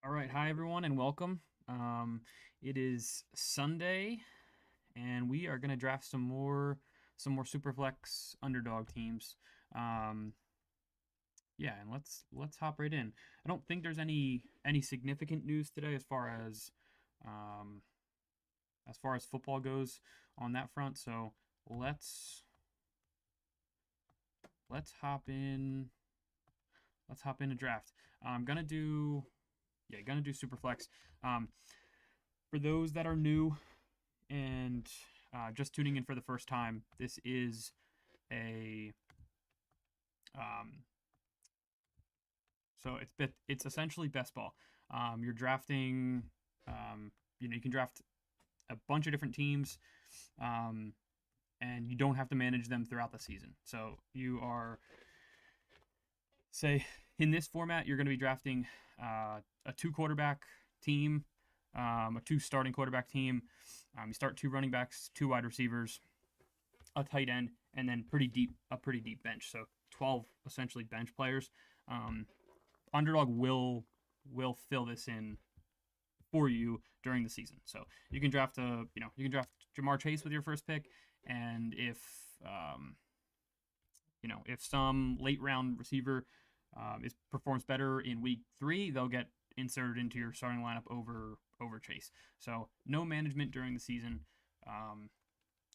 All right, hi everyone, and welcome. It is Sunday, and we are gonna draft some more Superflex underdog teams. Um, yeah, and let's hop right in. I don't think there's any significant news today um, as far as football goes on that front. So let's let's hop in. Let's hop in a draft. I'm gonna do Superflex. Um, for those that are new and just tuning in for the first time, this is a um, it's essentially Bestball. You're drafting, you can draft a bunch of different teams, um, and you don't have to manage them throughout the season. So you are, say, in this format, you're going to be drafting a two quarterback team, a two starting quarterback team. You start two running backs, two wide receivers, a tight end, and then a pretty deep bench. So 12 essentially bench players. Um, Underdog will fill this in for you during the season. So you can draft Jamar Chase with your first pick, and um, if some late round receiver is performs better in week 3, they'll get inserted into your starting lineup over Chase. So no management during the season.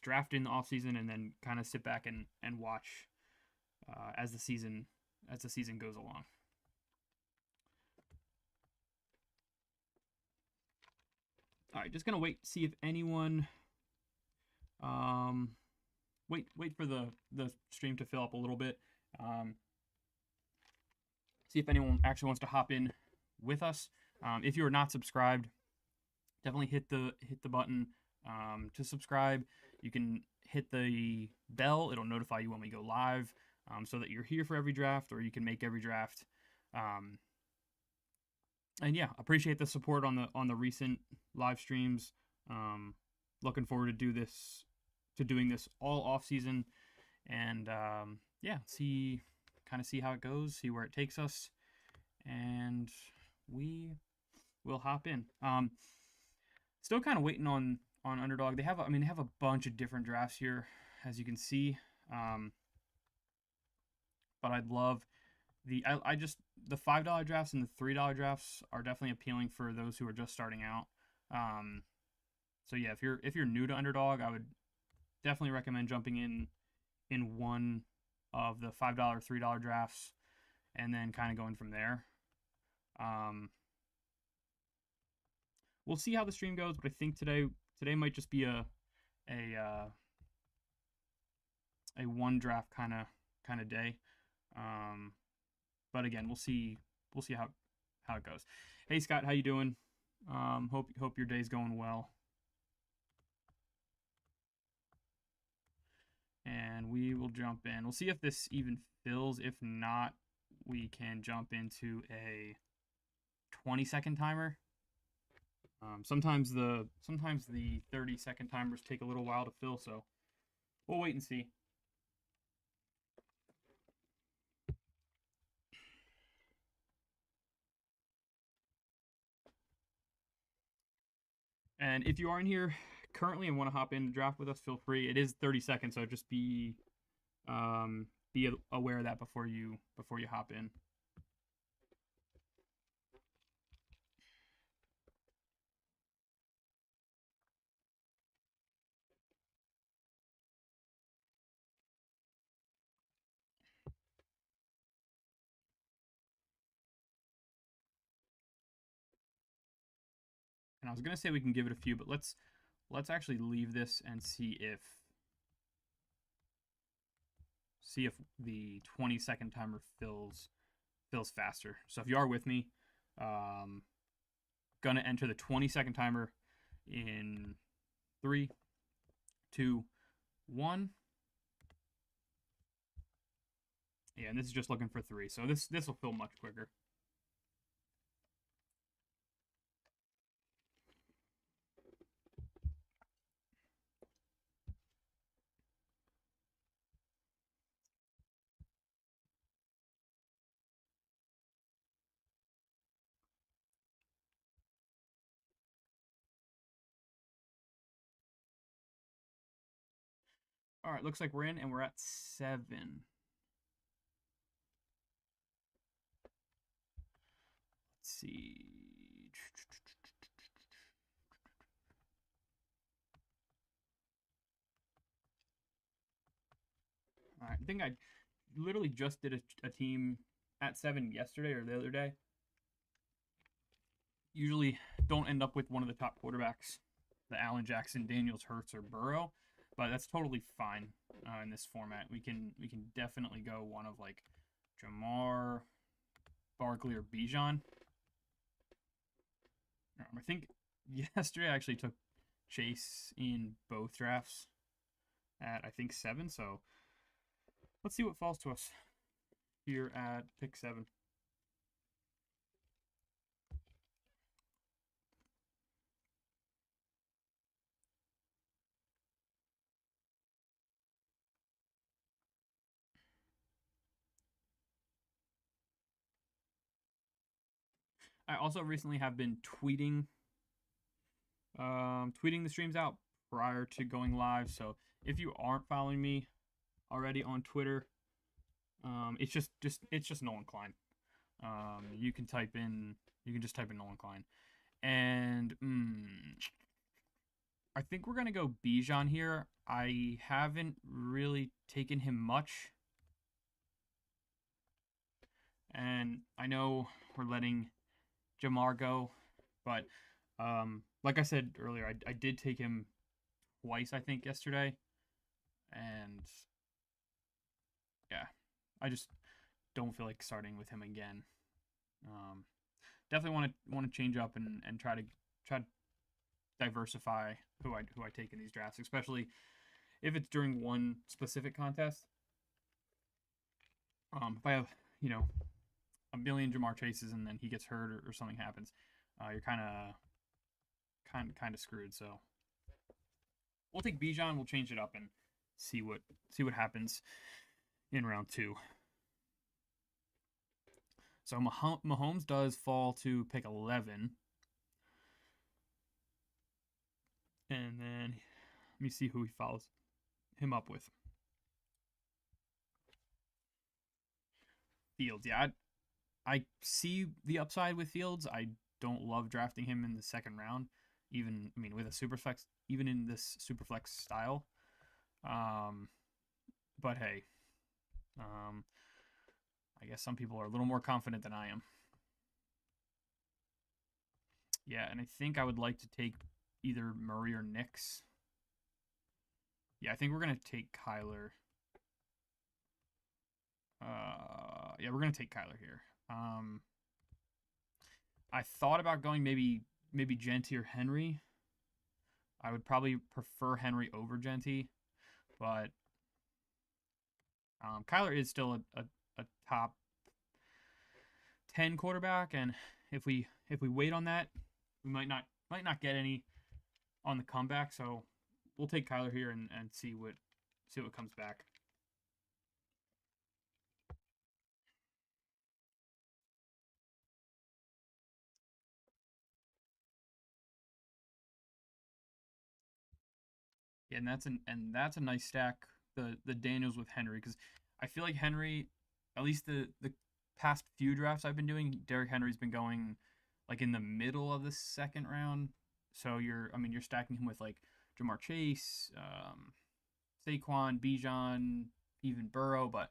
Draft in the off season and then kind of sit back and watch as the season goes along. All right, just gonna see if anyone um wait for the stream to fill up a little bit. Um, see if anyone actually wants to hop in with us. If you are not subscribed, definitely hit the button to subscribe. You can hit the bell; it'll notify you when we go live, so that you're here for every draft, or you can make every draft. Um, and yeah, appreciate the support on the recent live streams. Um, Looking forward to doing this all off season, and yeah, see how it goes, see where it takes us, and we will hop in. Still kind of waiting on Underdog. They have a bunch of different drafts here, as you can see. Um, but I'd love I just the $5 drafts and the $3 drafts are definitely appealing for those who are just starting out. Um, so yeah, if you're new to Underdog, I would definitely recommend jumping in one of the $5, $3 drafts, and then kind of going from there. Um, we'll see how the stream goes, but I think today might just be a a one draft kind of day. Um, but again, we'll see how it goes. Hey Scott, how you doing? Hope your day's going well. And we will jump in. We'll see if this even fills. If not, we can jump into a 20-second timer. Sometimes the 30-second timers take a little while to fill, so we'll wait and see. And if you are in here currently and want to hop in and draft with us, feel free. It is 30 seconds, so just be aware of that before you hop in. And I was gonna say we can give it a few, but let's actually leave this and see if the 20-second timer fills faster. So if you are with me, um, gonna enter the 20-second timer in 3, 2, 1. Yeah, and this is just looking for 3, so this will fill much quicker. All right, looks like we're in, and we're at 7. Let's see. All right, I think I literally just did a team at 7 yesterday or the other day. Usually don't end up with one of the top quarterbacks, the Allen, Jackson, Daniels, Hurts, or Burrow, but that's totally fine in this format. We can definitely go one of like Jamar, Barkley, or Bijan. I think yesterday I actually took Chase in both drafts at I think 7. So let's see what falls to us here at pick 7. I also recently have been tweeting the streams out prior to going live. So if you aren't following me already on Twitter, it's just Nolan Klein. You can just type in Nolan Klein, and I think we're gonna go Bijan here. I haven't really taken him much, and I know we're letting Jamar go, but like I said earlier, I did take him twice, I think, yesterday, and yeah, I just don't feel like starting with him again. Um, Definitely want to change up and try to diversify who I take in these drafts, especially if it's during one specific contest. If I have a million Jamar Chases and then he gets hurt or something happens, you're kind of screwed. So we'll take Bijan. We'll change it up and see what happens in round 2. So Mahomes does fall to pick 11. And then let me see who he follows him up with. Fields. Yeah, I see the upside with Fields. I don't love drafting him in the second round, with a Superflex, even in this Superflex style. But hey, I guess some people are a little more confident than I am. Yeah, and I think I would like to take either Murray or Nix. Yeah, I think we're gonna take Kyler. Yeah, we're gonna take Kyler here. I thought about going maybe Genty or Henry. I would probably prefer Henry over Genty, but Kyler is still a top 10 quarterback, and if we wait on that, we might not get any on the comeback. So we'll take Kyler here and see what comes back. Yeah, and that's a nice stack. The Daniels with Henry, because I feel like Henry, at least the past few drafts I've been doing, Derrick Henry's been going like in the middle of the second round. So you're stacking him with like Jamar Chase, Saquon, Bijan, even Burrow, but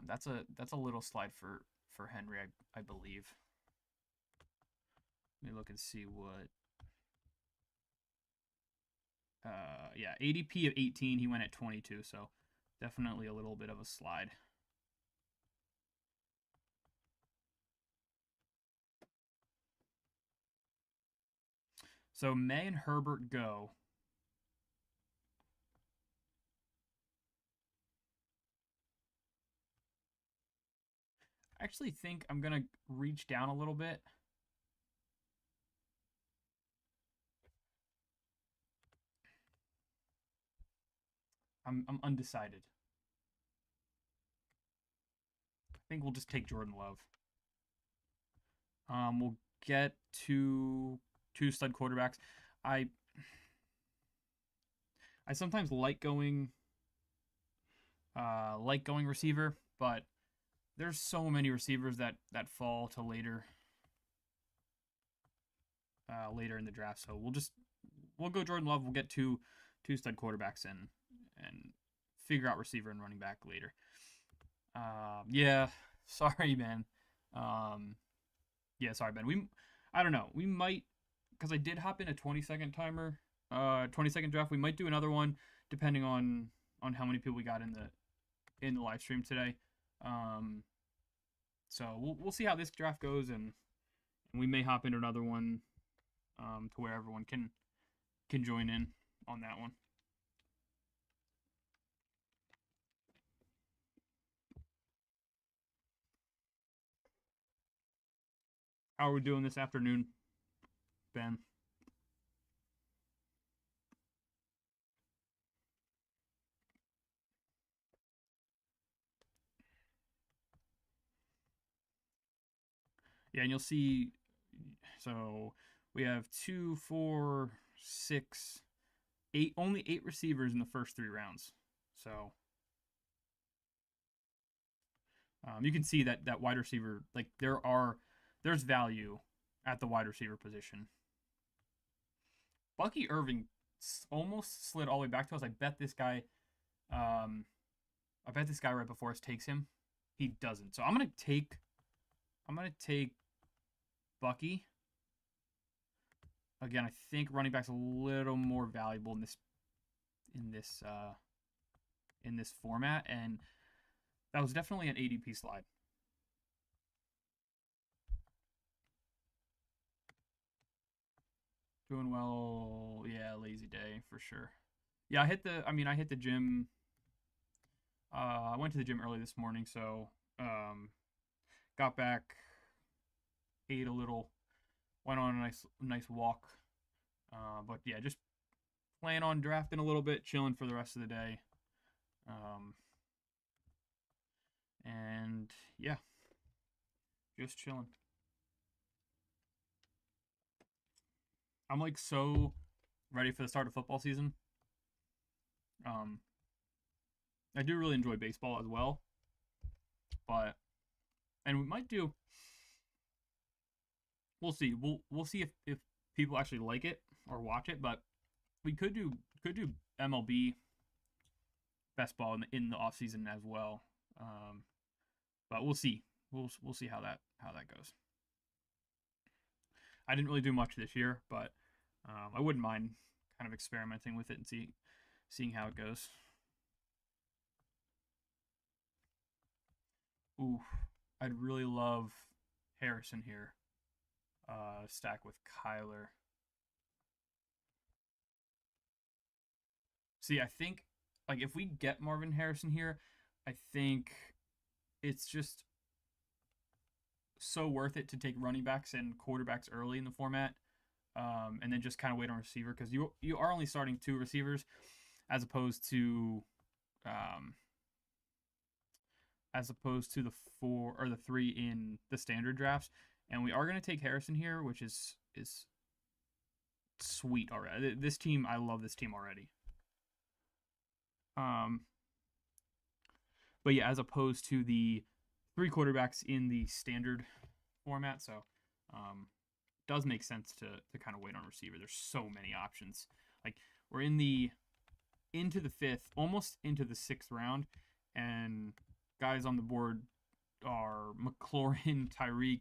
that's a little slide for Henry, I believe. Let me look and see what. Yeah, ADP of 18. He went at 22, so definitely a little bit of a slide. So May and Herbert go. I actually think I'm gonna reach down a little bit. I'm undecided. I think we'll just take Jordan Love. We'll get two stud quarterbacks. I sometimes like going like going receiver, but there's so many receivers that fall to later in the draft. So we'll go Jordan Love. We'll get two stud quarterbacks and figure out receiver and running back later. Yeah, sorry, Ben. Yeah, sorry, Ben. I don't know. We might, because I did hop in a 20-second timer, 20-second draft. We might do another one depending on how many people we got in the live stream today. So we'll see how this draft goes, and we may hop into another one to where everyone can join in on that one. How are we doing this afternoon, Ben? Yeah, and you'll see. So we have 2, 4, 6, 8. Only 8 receivers in the first 3 rounds. So you can see that wide receiver, like there's value at the wide receiver position. Bucky Irving almost slid all the way back to us. I bet this guy right before us takes him. He doesn't. So I'm gonna take Bucky. Again, I think running back's a little more valuable in this format, and that was definitely an ADP slide. Doing well, yeah, lazy day for sure. Yeah, I hit the gym. I went to the gym early this morning, so got back, ate a little, went on a nice walk. But yeah, just plan on drafting a little bit, chilling for the rest of the day. And yeah, just chilling. I'm like so ready for the start of football season. I do really enjoy baseball as well, and we might do. We'll see. We'll see if people actually like it or watch it, but we could do MLB Bestball in the off season as well. But we'll see. We'll see how that goes. I didn't really do much this year, but I wouldn't mind kind of experimenting with it and seeing how it goes. Ooh, I'd really love Harrison here. Stack with Kyler. See, I think like if we get Marvin Harrison here, I think it's just so worth it to take running backs and quarterbacks early in the format, and then just kind of wait on receiver because you are only starting 2 receivers as opposed to the 4 or the 3 in the standard drafts. And we are going to take Harrison here, which is sweet already. This team, I love this team already. But yeah, as opposed to the 3 quarterbacks in the standard format, so does make sense to kind of wait on receiver. There's so many options. Like we're into the 5th, almost into the 6th round, and guys on the board are McLaurin, Tyreek,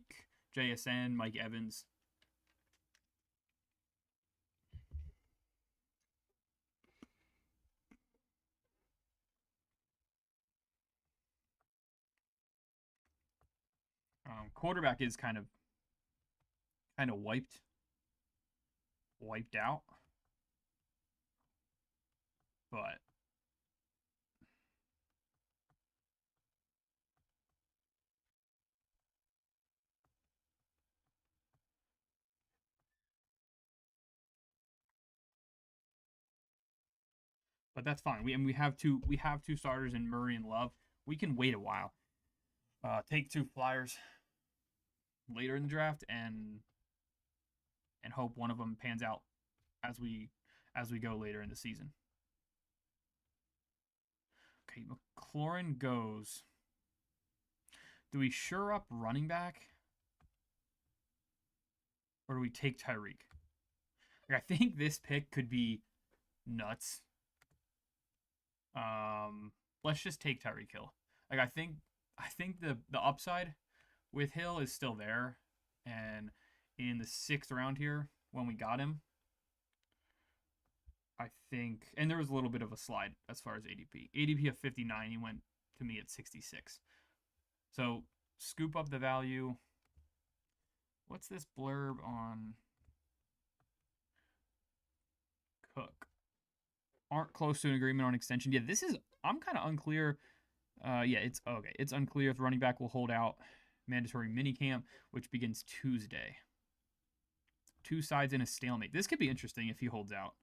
JSN, Mike Evans. Quarterback is kind of wiped out, but that's fine. We have two starters in Murray and Love. We can wait a while. Take 2 flyers later in the draft and hope one of them pans out as we go later in the season. Okay, McLaurin goes. Do we shore up running back? Or do we take Tyreek? Like, I think this pick could be nuts. Let's just take Tyreek Hill. Like, I think the upside with Hill is still there. And in the 6th round here, when we got him, I think, and there was a little bit of a slide as far as ADP. ADP of 59, he went to me at 66. So scoop up the value. What's this blurb on Cook? Aren't close to an agreement on extension. Yeah, this is, I'm kind of unclear. Yeah, it's okay. It's unclear if the running back will hold out mandatory minicamp, which begins Tuesday. 2 sides in a stalemate. This could be interesting if he holds out.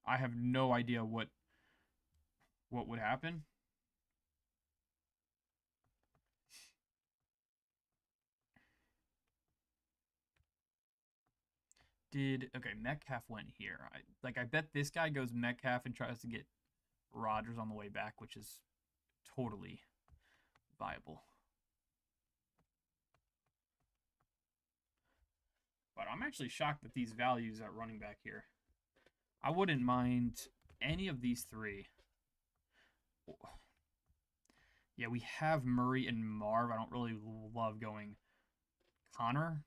I have no idea what would happen. Okay, Metcalf went here. I bet this guy goes Metcalf and tries to get Rodgers on the way back, which is totally viable. But I'm actually shocked at these values at running back here. I wouldn't mind any of these 3. Yeah, we have Murray and Marv. I don't really love going Connor.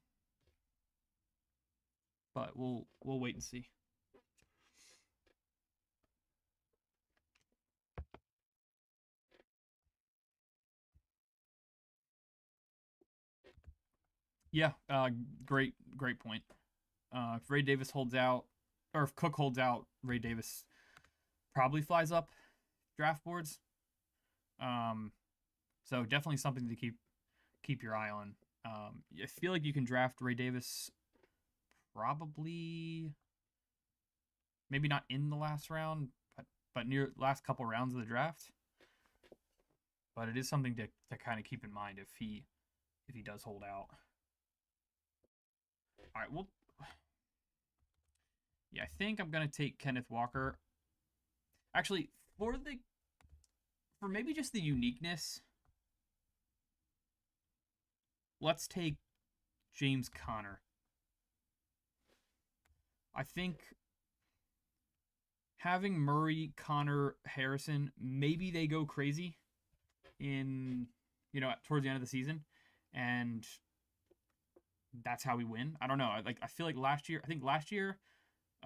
But we'll wait and see. Yeah, great point. If Ray Davis holds out, or if Cook holds out, Ray Davis probably flies up draft boards. So definitely something to keep your eye on. I feel like you can draft Ray Davis probably, maybe not in the last round, but near last couple rounds of the draft. But it is something to kind of keep in mind if he does hold out. All right, well, yeah, I think I'm gonna take Kenneth Walker. Actually, for maybe just the uniqueness, let's take James Conner. I think having Murray, Conner, Harrison, maybe they go crazy in, towards the end of the season, and that's how we win. I don't know. I feel like last year,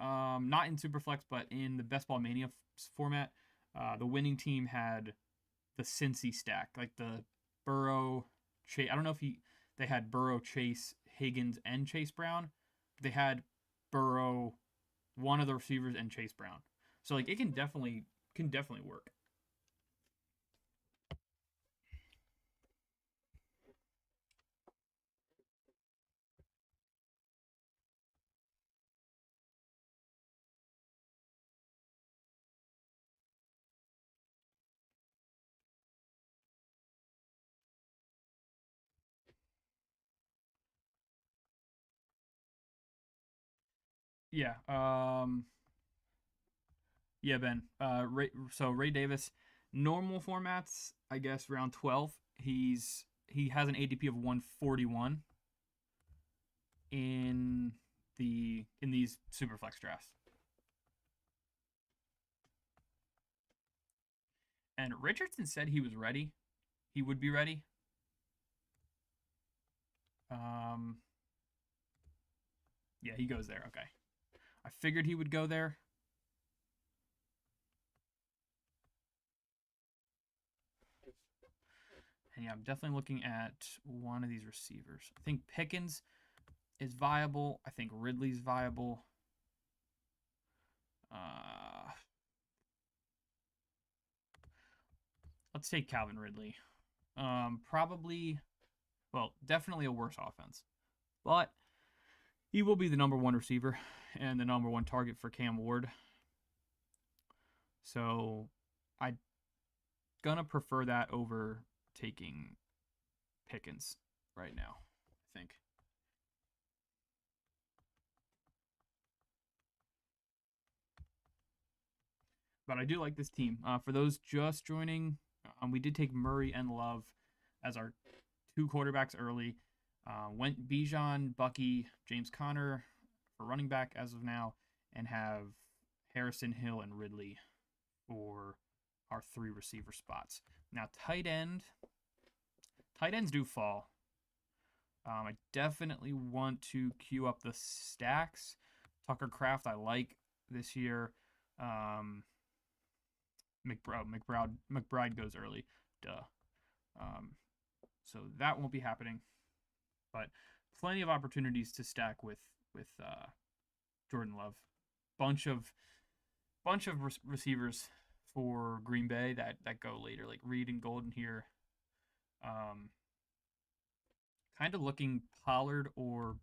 not in Superflex, but in the Bestball Mania format, the winning team had the Cincy stack, like the Burrow, Chase. I don't know if they had Burrow, Chase, Higgins, and Chase Brown. They had Burrow, one of the receivers, and Chase Brown. So it can definitely work. Yeah. Yeah, Ben. Ray Davis, normal formats, I guess round 12. He has an ADP of 141 in these Superflex drafts. And Richardson said he was ready. He would be ready. Yeah, he goes there. Okay. I figured he would go there. And yeah, I'm definitely looking at one of these receivers. I think Pickens is viable. I think Ridley's viable. Let's take Calvin Ridley. Probably, well, definitely a worse offense. But he will be the number 1 receiver and the number 1 target for Cam Ward. So I'm gonna prefer that over taking Pickens right now, I think. But I do like this team. For those just joining, we did take Murray and Love as our 2 quarterbacks early. Went Bijan, Bucky, James Conner for running back as of now, and have Harrison, Hill, and Ridley for our 3 receiver spots. Now, tight ends do fall. I definitely want to queue up the stacks. Tucker Kraft I like this year. McBride goes early. Duh. So that won't be happening. But plenty of opportunities to stack with Jordan Love. Bunch of receivers for Green Bay that go later, like Reed and Golden here. Kind of looking Pollard or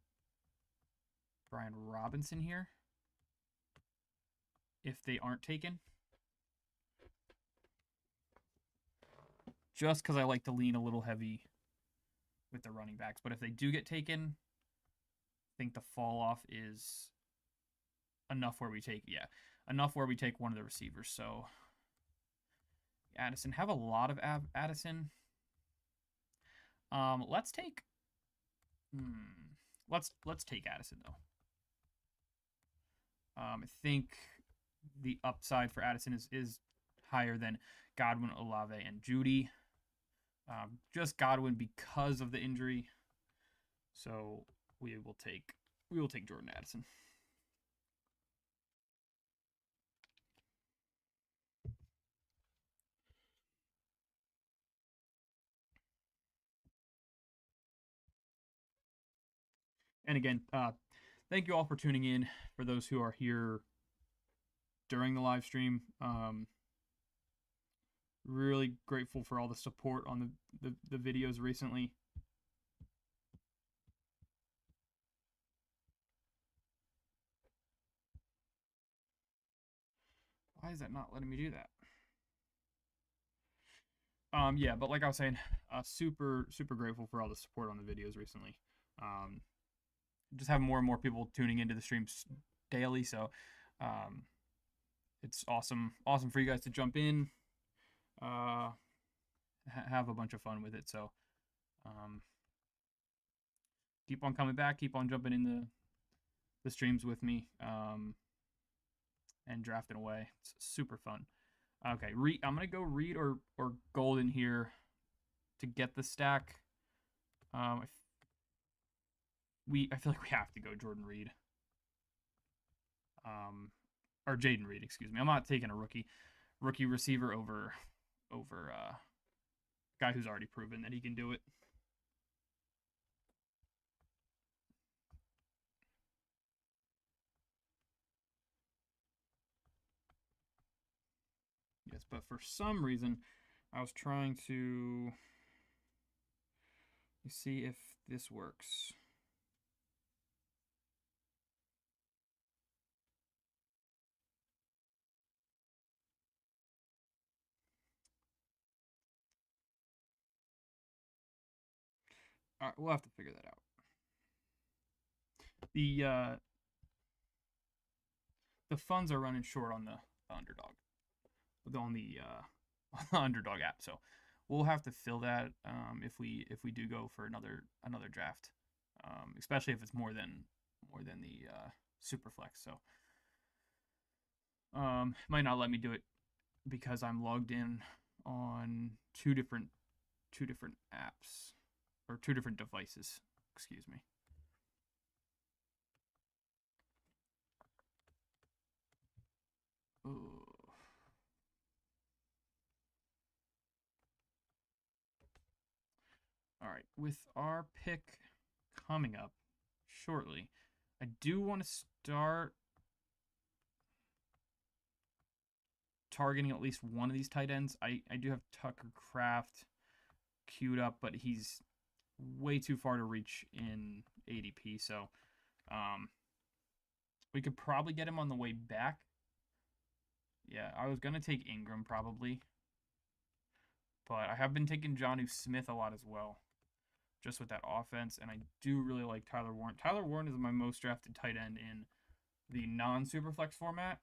Brian Robinson here, if they aren't taken. Just because I like to lean a little heavy with the running backs. But if they do get taken, I think the fall off is enough where we take one of the receivers. So Addison, have a lot of Addison. Let's take Addison though. I think the upside for Addison is higher than Godwin, Olave, and Judy. Just Godwin because of the injury. So we will take Jordan Addison. And again, thank you all for tuning in. For those who are here during the live stream, really grateful for all the support on the videos recently. Why is that not letting me do that? Yeah, but like I was saying, super grateful for all the support on the videos recently. Just have more and more people tuning into the streams daily, so it's awesome for you guys to jump in, have a bunch of fun with it. So keep on coming back, keep on jumping in the streams with me, and drafting away. It's super fun. Okay, I'm gonna go Reed or Golden here to get the stack. I feel like we have to go Jordan Reed. Or Jaden Reed, excuse me. I'm not taking a rookie receiver over guy who's already proven that he can do it. Yes, but for some reason, I was trying to see if this works. All right, we'll have to figure that out. The funds are running short on the underdog, on the underdog app. So we'll have to fill that if we do go for another draft, especially if it's more than the Superflex. So might not let me do it because I'm logged in on two different apps or 2 different devices. Excuse me. Ooh. All right, with our pick coming up shortly, I do want to start targeting at least one of these tight ends. I do have Tucker Kraft queued up, but he's way too far to reach in ADP. So we could probably get him on the way back. Yeah, I was going to take Ingram probably. But I have been taking Jonnu Smith a lot as well, just with that offense. And I do really like Tyler Warren. Tyler Warren is my most drafted tight end in the non-Superflex format.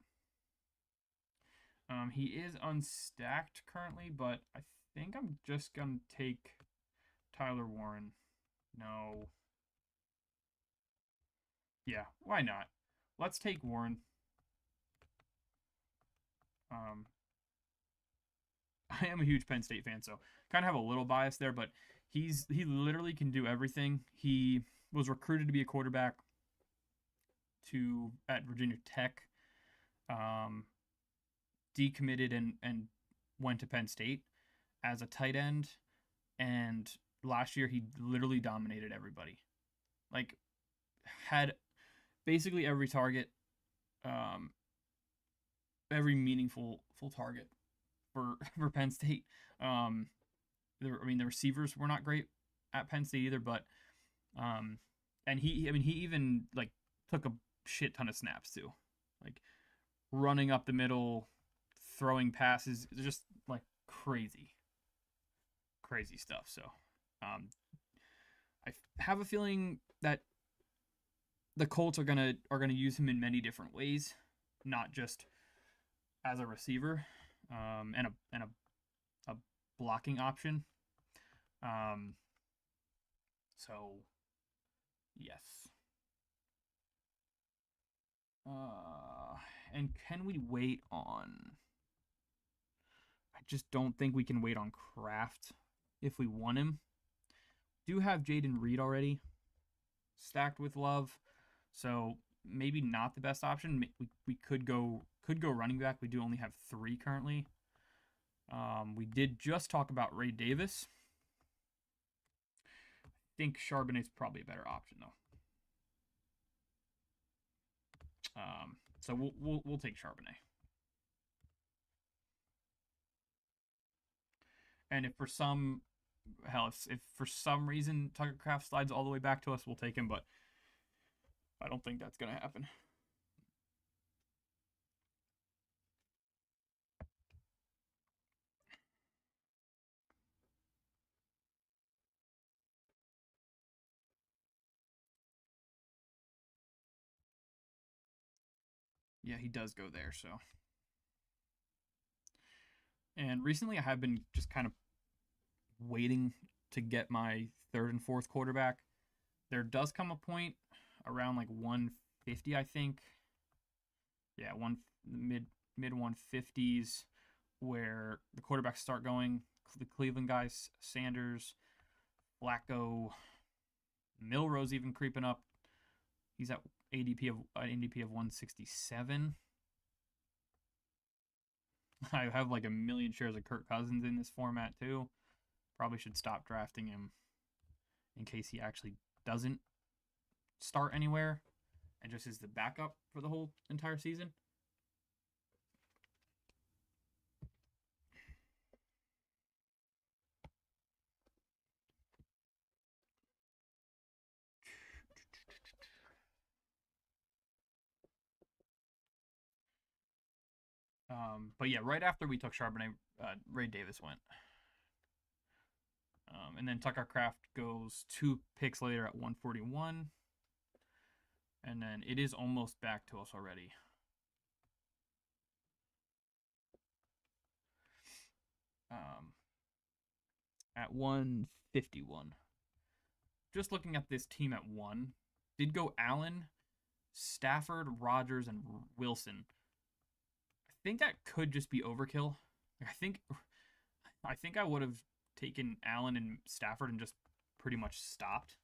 He is unstacked currently, but I think I'm just gonna take Tyler Warren. No. Yeah, why not? Let's take Warren. Um, I am a huge Penn State fan, so kind of have a little bias there, but he literally can do everything. He was recruited to be a quarterback to at Virginia Tech, um, decommitted and went to Penn State as a tight end, and last year he literally dominated everybody. Like had basically every target, um, every meaningful full target for for Penn State. Um, I mean, the receivers were not great at Penn State either, but um, and he even like took a shit ton of snaps too, like running up the middle, throwing passes, just like crazy, crazy stuff. So, um, I have a feeling that the Colts are gonna use him in many different ways, not just as a receiver, and a blocking option. Um, so yes. Uh, and can we wait on? I just don't think we can wait on Kraft if we want him. Do have Jaden Reed already stacked with Love, so maybe not the best option. We could go running back. We do only have 3 currently. We did just talk about Ray Davis. I think Charbonnet's probably a better option though. So we'll take Charbonnet. And if for some if for some reason Tucker Kraft slides all the way back to us, we'll take him. But I don't think that's gonna happen. Yeah, he does go there. So, and recently I have been just kind of waiting to get my third and fourth quarterback. There does come a point around like 150, I think. Yeah, mid 150s where the quarterbacks start going. The Cleveland guys, Sanders, Flacco, Milrose even creeping up. He's at ADP of 167. I have like a million shares of Kirk Cousins in this format too. Probably should stop drafting him in case he actually doesn't start anywhere and just is the backup for the whole entire season. But yeah, right after we took Charbonnet, Ray Davis went. And then Tucker Kraft goes 2 picks later at 141. And then it is almost back to us already. At 151. Just looking at this team at 1, did go Allen, Stafford, Rodgers, and Wilson. I think that could just be overkill. I think I would have taken Allen and Stafford and just pretty much stopped.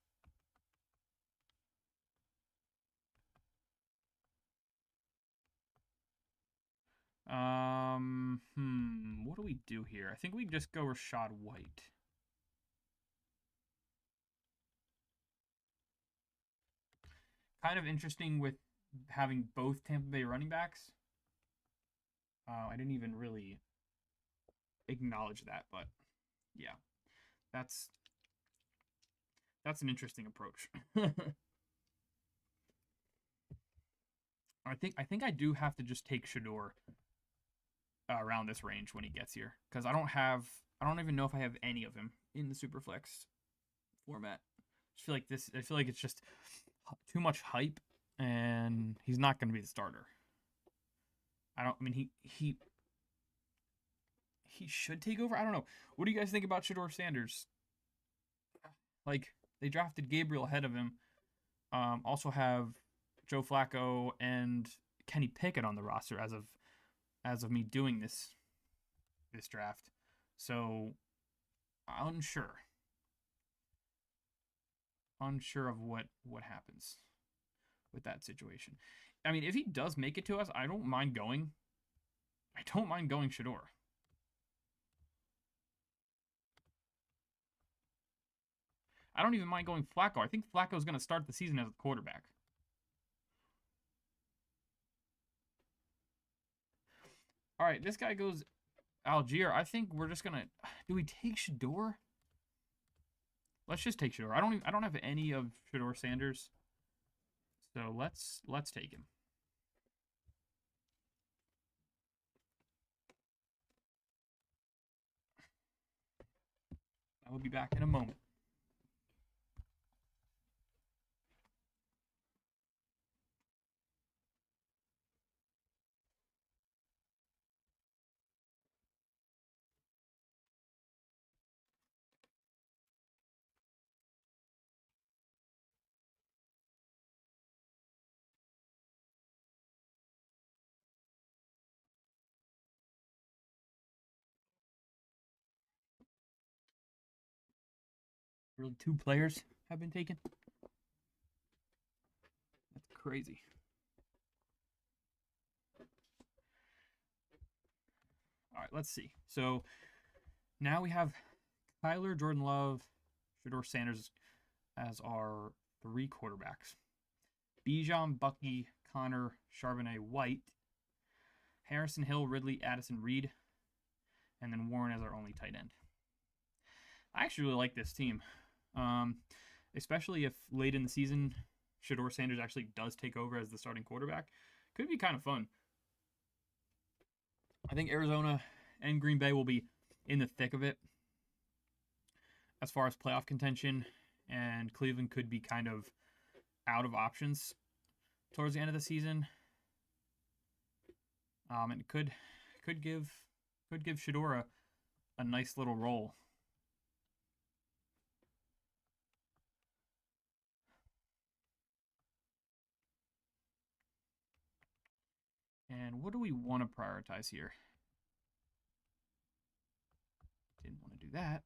What do we do here? I think we just go Rashad White. Kind of interesting with having both Tampa Bay running backs. I didn't even really acknowledge that, but yeah, that's an interesting approach. I think I do have to just take Shador around this range when he gets here because I don't even know if I have any of him in the Superflex format. I feel like it's just too much hype, and he's not going to be the starter. I mean he he should take over. I don't know. What do you guys think about Shador Sanders? Like, they drafted Gabriel ahead of him. Also have Joe Flacco and Kenny Pickett on the roster as of me doing this draft. So unsure of what happens with that situation. I mean, if he does make it to us, I don't mind going. I don't mind going Shador. I don't even mind going Flacco. I think Flacco's going to start the season as a quarterback. All right, this guy goes Algier. I think we're just going to... Do we take Shador? Let's just take Shador. I don't have any of Shador Sanders. So let's take him. I will be back in a moment. Really, 2 players have been taken? That's crazy. All right, let's see. So now we have Kyler, Jordan Love, Shador Sanders as our 3 quarterbacks. Bijan, Bucky, Connor, Charbonnet, White, Harrison Hill, Ridley, Addison, Reed, and then Warren as our only tight end. I actually really like this team, especially if late in the season Shador Sanders actually does take over as the starting quarterback. Could be kind of fun. I think Arizona and Green Bay will be in the thick of it as far as playoff contention, and Cleveland could be kind of out of options towards the end of the season. And it could give Shador a nice little role. And what do we want to prioritize here? Didn't want to do that.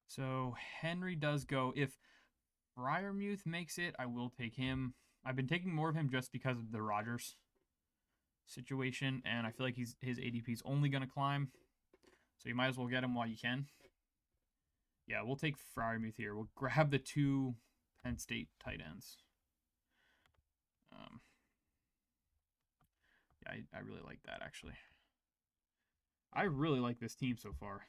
So Henry does go. If Freiermuth makes it, I will take him. I've been taking more of him just because of the Rodgers situation, and I feel like his ADP is only going to climb. So you might as well get him while you can. Yeah, we'll take Freiermuth here. We'll grab the 2 Penn State tight ends. Yeah, I really like that, actually. I really like this team so far.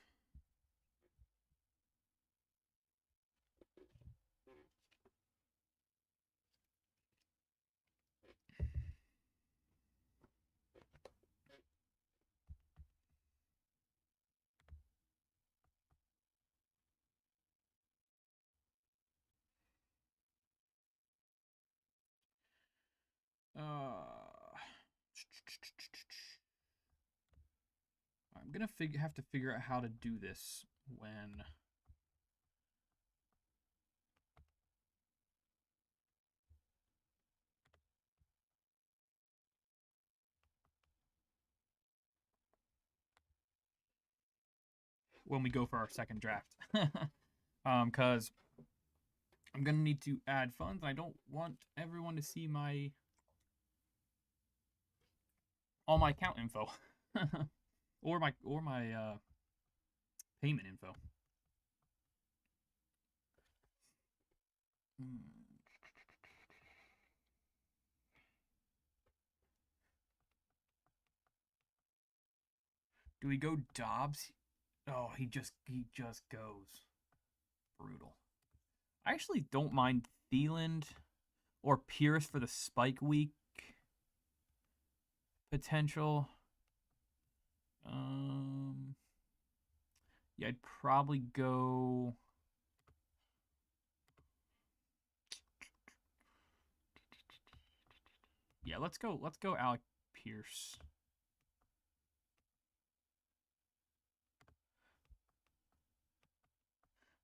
I'm gonna have to figure out how to do this when we go for our second draft. Because I'm gonna need to add funds. I don't want everyone to see all my account info or my payment info. Do we go Dobbs? Oh, he just goes brutal. I actually don't mind Thielen or Pierce for the spike week potential. Yeah, I'd probably go. Yeah, let's go. Let's go, Alec Pierce.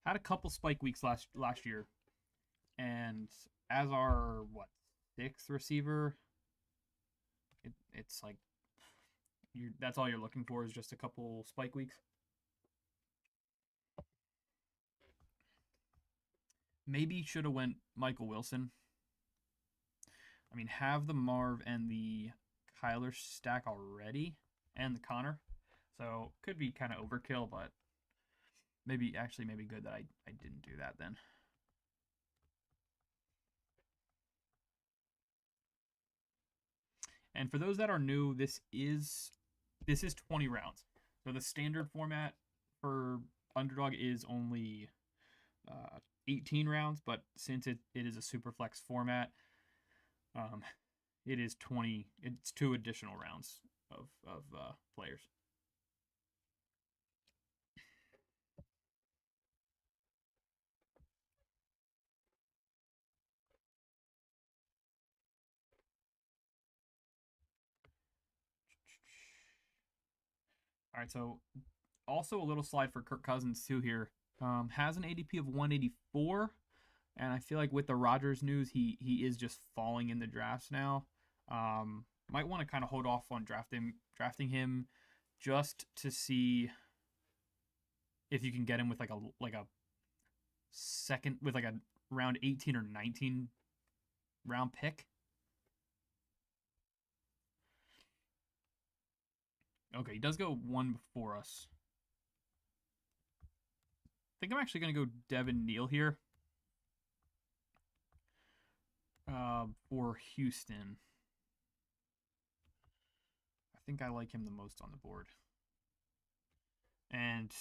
Had a couple spike weeks last year, and as our sixth receiver, it's like that's all you're looking for is just a couple spike weeks. Maybe should have went Michael Wilson. I mean, have the Marv and the Kyler stack already, and the Connor, so could be kind of overkill, but maybe good that I didn't do that then. And for those that are new, this is 20 rounds. So the standard format for Underdog is only 18 rounds, but since it is a Superflex format, it is 20. It's 2 additional rounds of players. All right, so also a little slide for Kirk Cousins too here. Has an ADP of 184, and I feel like with the Rodgers news, he is just falling in the drafts now. Might want to kind of hold off on drafting him just to see if you can get him with like a second, with like a round 18 or 19 round pick. Okay, he does go one before us. I think I'm actually going to go Devin Neal here for Houston. I think I like him the most on the board. And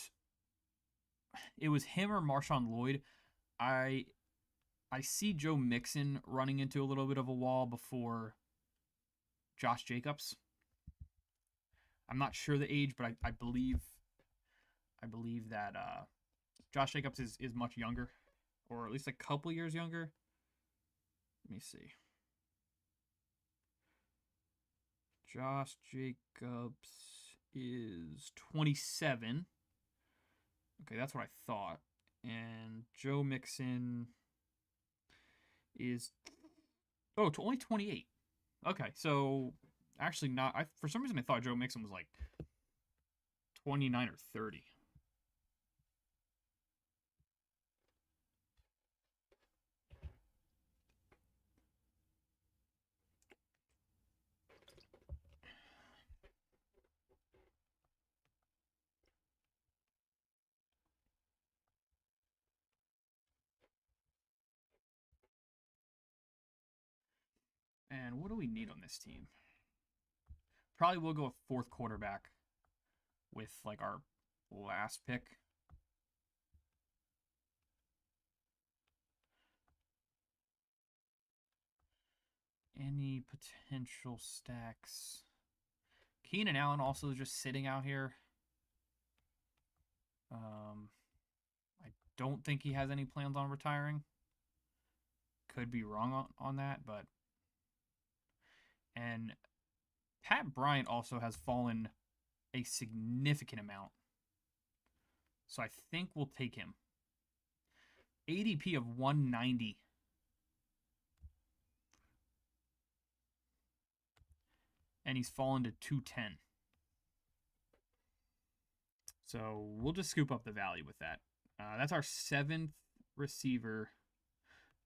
it was him or Marshawn Lloyd. I see Joe Mixon running into a little bit of a wall before Josh Jacobs. I'm not sure the age, but I believe that Josh Jacobs is much younger, or at least a couple years younger. Let me see. Josh Jacobs is 27. Okay, that's what I thought. And Joe Mixon is only 28. Okay, so actually not. For some reason I thought Joe Mixon was like 29 or 30. And what do we need on this team? Probably we'll go a fourth quarterback with like our last pick. Any potential stacks? Keenan Allen also just sitting out here. I don't think he has any plans on retiring. Could be wrong on that, but and Pat Bryant also has fallen a significant amount. So I think we'll take him. ADP of 190. And he's fallen to 210. So we'll just scoop up the value with that. That's our 7th receiver.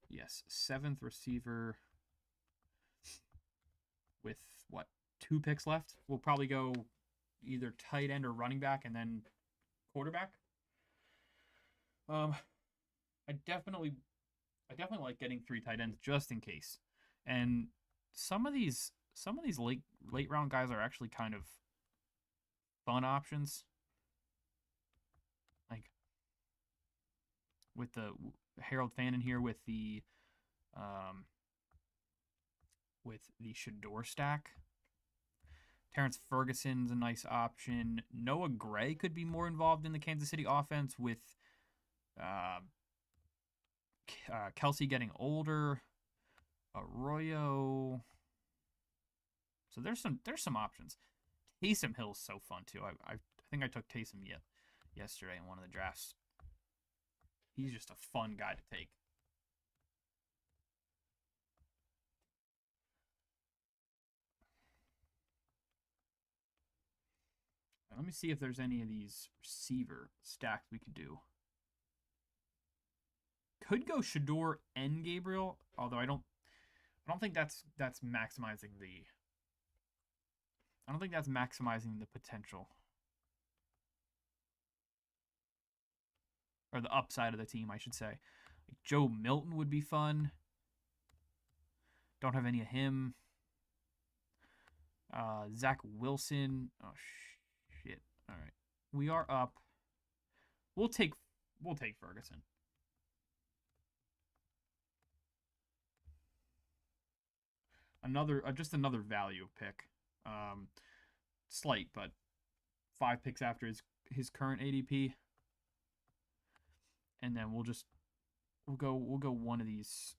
Yes, 7th receiver with 2 picks left. We'll probably go either tight end or running back and then quarterback. I definitely like getting 3 tight ends just in case. And some of these late round guys are actually kind of fun options. Like with the Harold Fannin here with the Shador stack. Terrence Ferguson's a nice option. Noah Gray could be more involved in the Kansas City offense with Kelsey getting older. Arroyo. So there's some options. Taysom Hill's so fun too. I think I took Taysom yesterday in one of the drafts. He's just a fun guy to take. Right, let me see if there's any of these receiver stacks we could do. Could go Shador and Gabriel, although I don't think that's maximizing the I don't think that's maximizing the potential or the upside of the team, I should say. Like Joe Milton would be fun. Don't have any of him. Zach Wilson. Oh shit! All right, we are up. We'll take Ferguson. Just another value pick. Slight, but 5 picks after his current ADP, and then we'll go one of these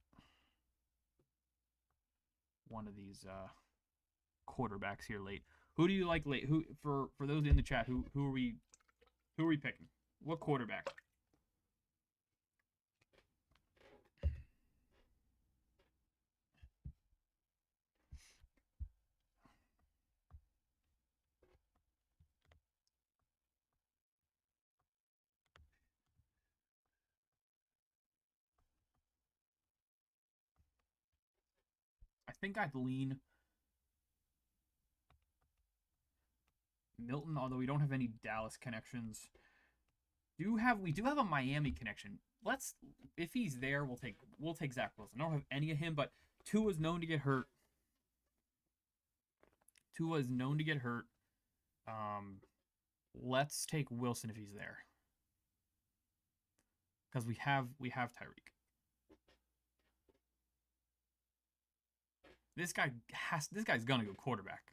quarterbacks here late. Who do you like late? Who for those in the chat? Who are we picking? What quarterback? I think I'd lean Milton, although we don't have any Dallas connections. We do have a Miami connection. If he's there, we'll take Zach Wilson. I don't have any of him, but Tua's known to get hurt. Let's take Wilson if he's there, because we have Tyreek. This guy's gonna go quarterback.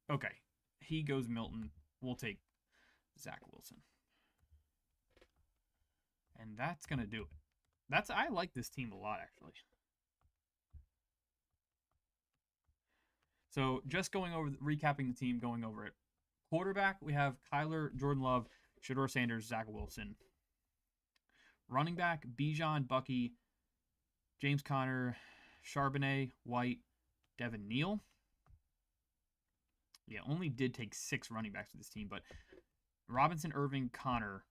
Okay, he goes Milton. We'll take Zach Wilson, and that's gonna do it. I like this team a lot, actually. So just recapping the team, going over it. Quarterback, we have Kyler, Jordan Love, Shador Sanders, Zach Wilson. Running back, Bijan, Bucky, James Conner, Charbonnet, White, Devin Neal. Yeah, only did take 6 running backs with this team, but Robinson, Irving, Connor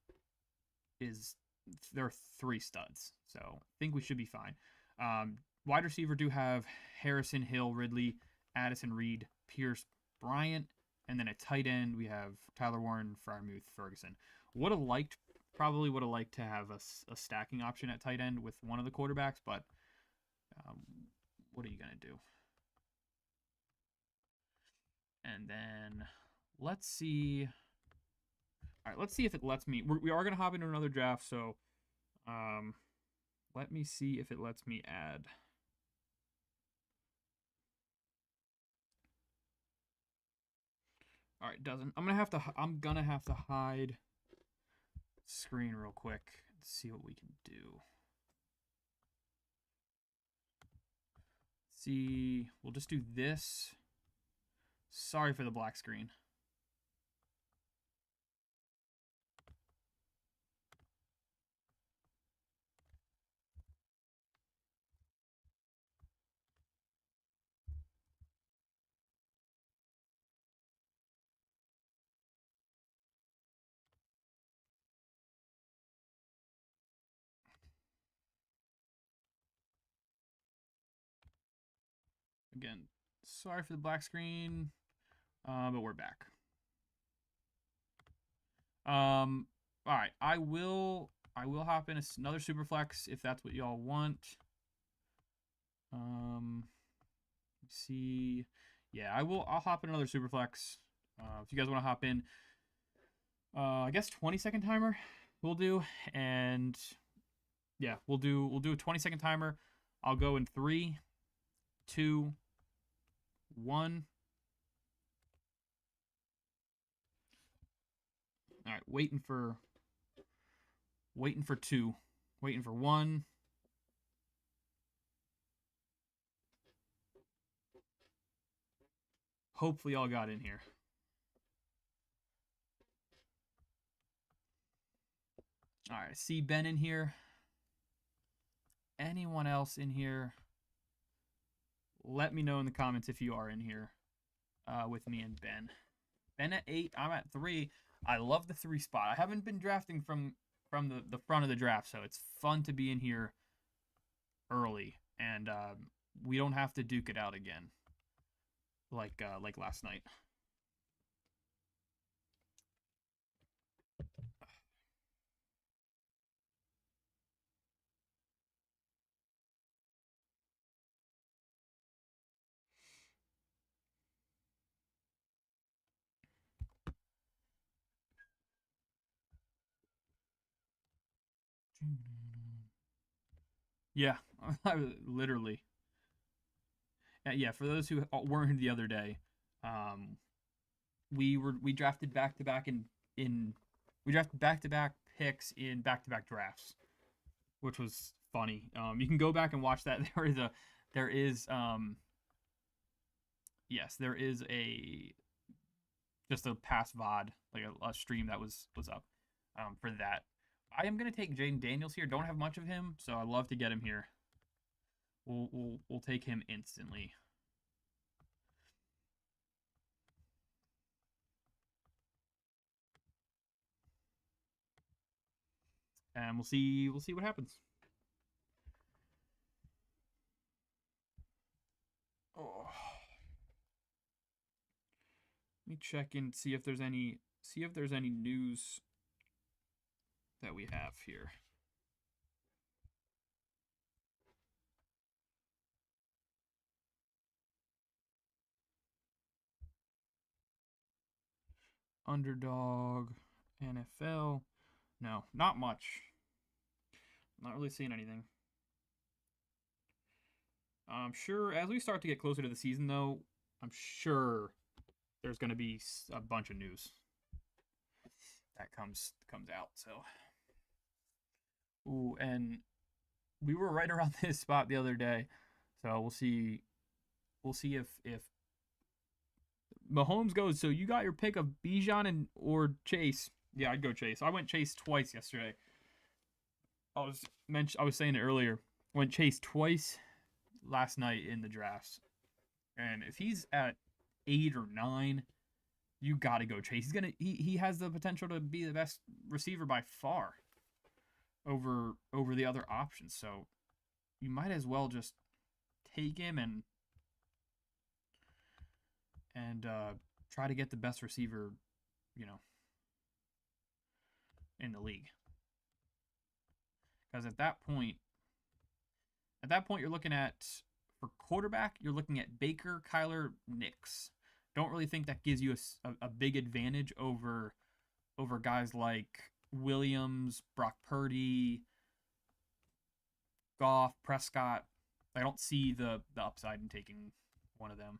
they're 3 studs. So I think we should be fine. Wide receiver do have Harrison, Hill, Ridley, Addison, Reed, Pierce, Bryant, and then at tight end we have Tyler Warren, Freiermuth, Ferguson. Probably would have liked to have a stacking option at tight end with one of the quarterbacks, but what are you gonna do? And then let's see. All right, let's see if it lets me. We are gonna hop into another draft, so let me see if it lets me add. All right, it doesn't. I'm gonna have to hide screen real quick and see what we can do. See, we'll just do this. Sorry for the black screen. Again, sorry for the black screen, but we're back. All right, I will hop in another Superflex if that's what y'all want. See, yeah, I'll hop in another Superflex. If you guys want to hop in, I guess 20-second timer we'll do, and yeah, we'll do a 20-second timer. I'll go in 3, 2, 1. All right, waiting for 2, waiting for 1. Hopefully y'all got in here. All right, see Ben in here. Anyone else in here? Let me know in the comments if you are in here with me and Ben. Ben at 8, I'm at 3. I love the 3 spot. I haven't been drafting from the front of the draft, so it's fun to be in here early, and we don't have to duke it out again like last night. Yeah, literally. Yeah, for those who weren't here the other day, we drafted back to back in we drafted back to back picks in back to back drafts, which was funny. You can go back and watch that. There is yes, there is a just a past VOD, like a stream that was up for that. I am gonna take Jaden Daniels here. Don't have much of him, so I love to get him here. We'll take him instantly. And we'll see what happens. Oh. Let me check and see if there's any news that we have here. Underdog, NFL. No, not much. Not really seeing anything. I'm sure as we start to get closer to the season, though, I'm sure there's going to be a bunch of news that comes out. So, ooh, and we were right around this spot the other day, so we'll see if Mahomes goes. So you got your pick of Bijan and or Chase. Yeah, I'd go Chase. I went Chase twice yesterday. I was saying it earlier. Went Chase twice last night in the drafts, and if he's at 8 or 9, you got to go Chase. He has the potential to be the best receiver by far over the other options. So you might as well just take him and try to get the best receiver, in the league. Because at that point, you're looking at for quarterback, you're looking at Baker, Kyler, Nix. Don't really think that gives you a big advantage over guys like Williams, Brock Purdy, Goff, Prescott. I don't see the upside in taking one of them.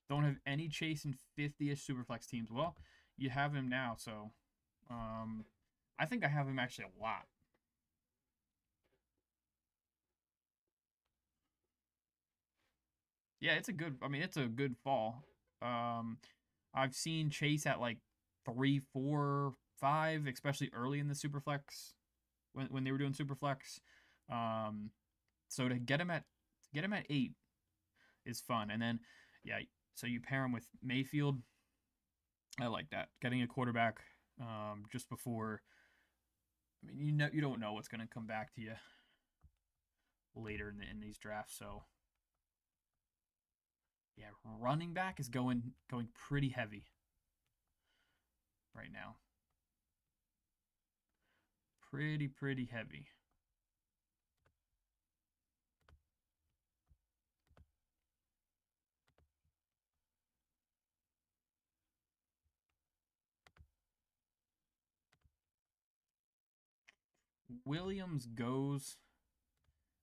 Don't have any Chase in 50-ish Superflex teams. Well, you have him now, so I think I have him actually a lot. Yeah, it's a good fall. I've seen Chase at like 3, 4, 5, especially early in the Superflex when they were doing Superflex. So to get him at 8 is fun, and then yeah, so you pair him with Mayfield. I like that. Getting a quarterback just before. I mean, you don't know what's going to come back to you later in these drafts. So yeah, running back is going pretty heavy right now. Pretty heavy. Williams goes.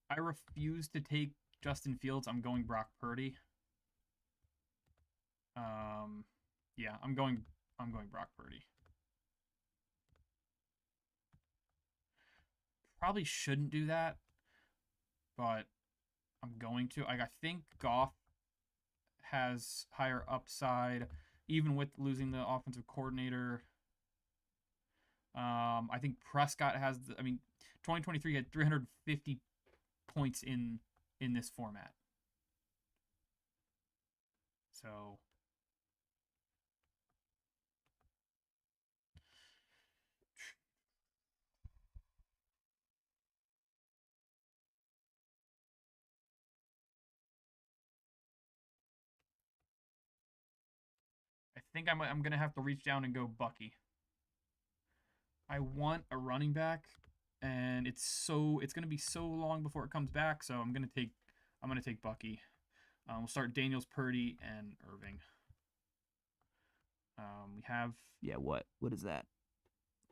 I refuse to take Justin Fields. I'm going Brock Purdy. Yeah, I'm going Brock Purdy. probably shouldn't do that, but I'm going to. I think Goff has higher upside, even with losing the offensive coordinator. I think Prescott has. 2023 had 350 points in this format. So I think I'm gonna have to reach down and go Bucky. I want a running back, and it's gonna be so long before it comes back. So I'm gonna take Bucky. We'll start Daniels, Purdy, and Irving. We have what is that?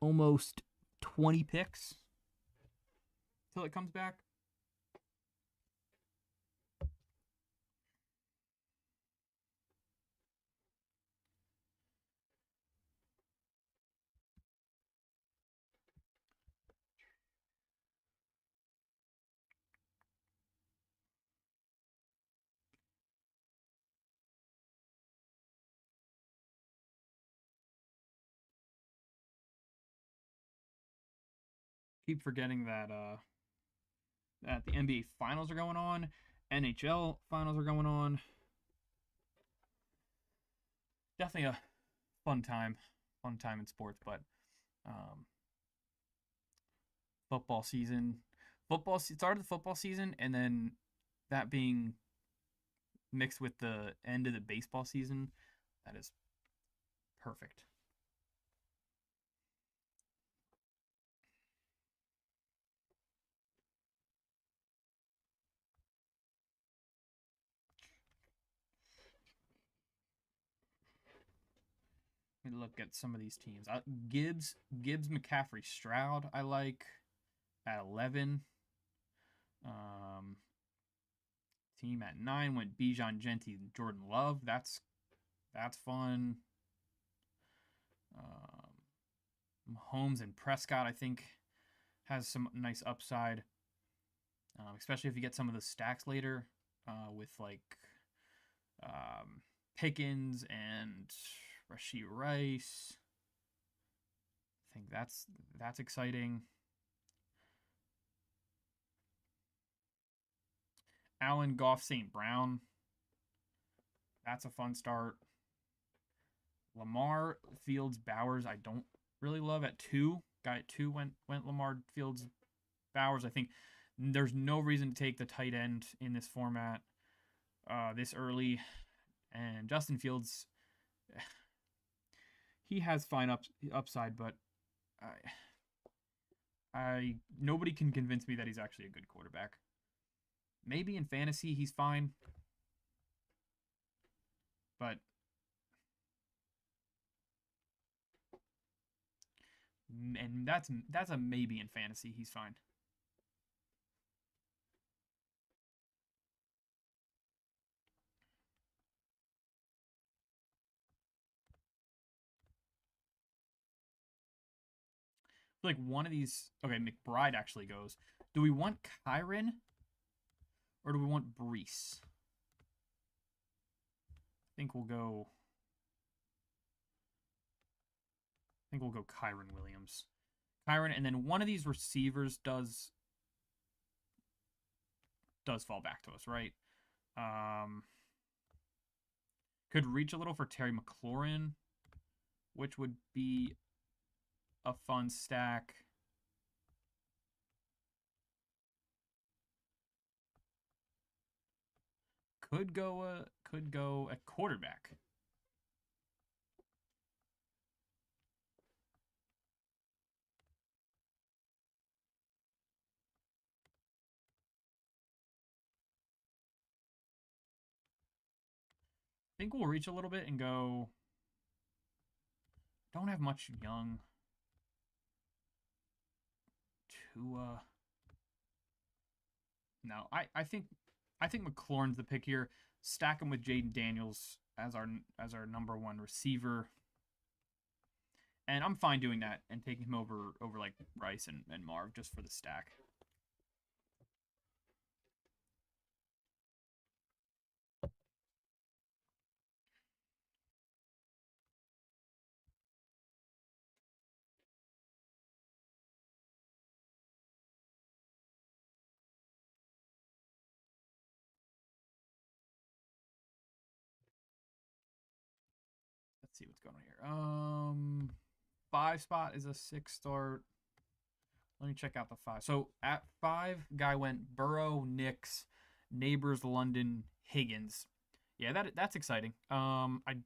Almost 20 picks till it comes back. Keep forgetting that the NBA finals are going on, NHL finals are going on. Definitely a fun time in sports, but um, football season, started the football season, and then that being mixed with the end of the baseball season, that is perfect. Let me look at some of these teams. Gibbs, McCaffrey, Stroud. I like at 11. Um, team at 9 went Bijan, Genti, and Jordan Love. That's fun. Mahomes and Prescott, I think, has some nice upside, especially if you get some of the stacks later with like Pickens and Rashee Rice. I think that's exciting. Allen, Goff, St. Brown. That's a fun start. Lamar, Fields, Bowers. I don't really love at 2. Guy at 2 went Lamar, Fields, Bowers. I think there's no reason to take the tight end in this format this early. And Justin Fields, he has fine upside, but I nobody can convince me that he's actually a good quarterback. Maybe in fantasy he's fine, but and that's a maybe in fantasy he's fine. Like one of these. Okay, McBride actually goes. Do we want Kyron or do we want Brees? I think we'll go. I think we'll go Kyron Williams. Kyron, and then one of these receivers does fall back to us, right? Could reach a little for Terry McLaurin, which would be a fun stack. Could go at quarterback. I think we'll reach a little bit and go. Don't have much young. Tua. No, I think McLaurin's the pick here. Stack him with Jaden Daniels as our number 1 receiver. And I'm fine doing that and taking him over like Rice and Marv just for the stack. Let's see what's going on here. 5 spot is a 6 start. Let me check out the 5. So at 5, guy went Burrow, Nix, Neighbors, London, Higgins. Yeah, that's exciting. I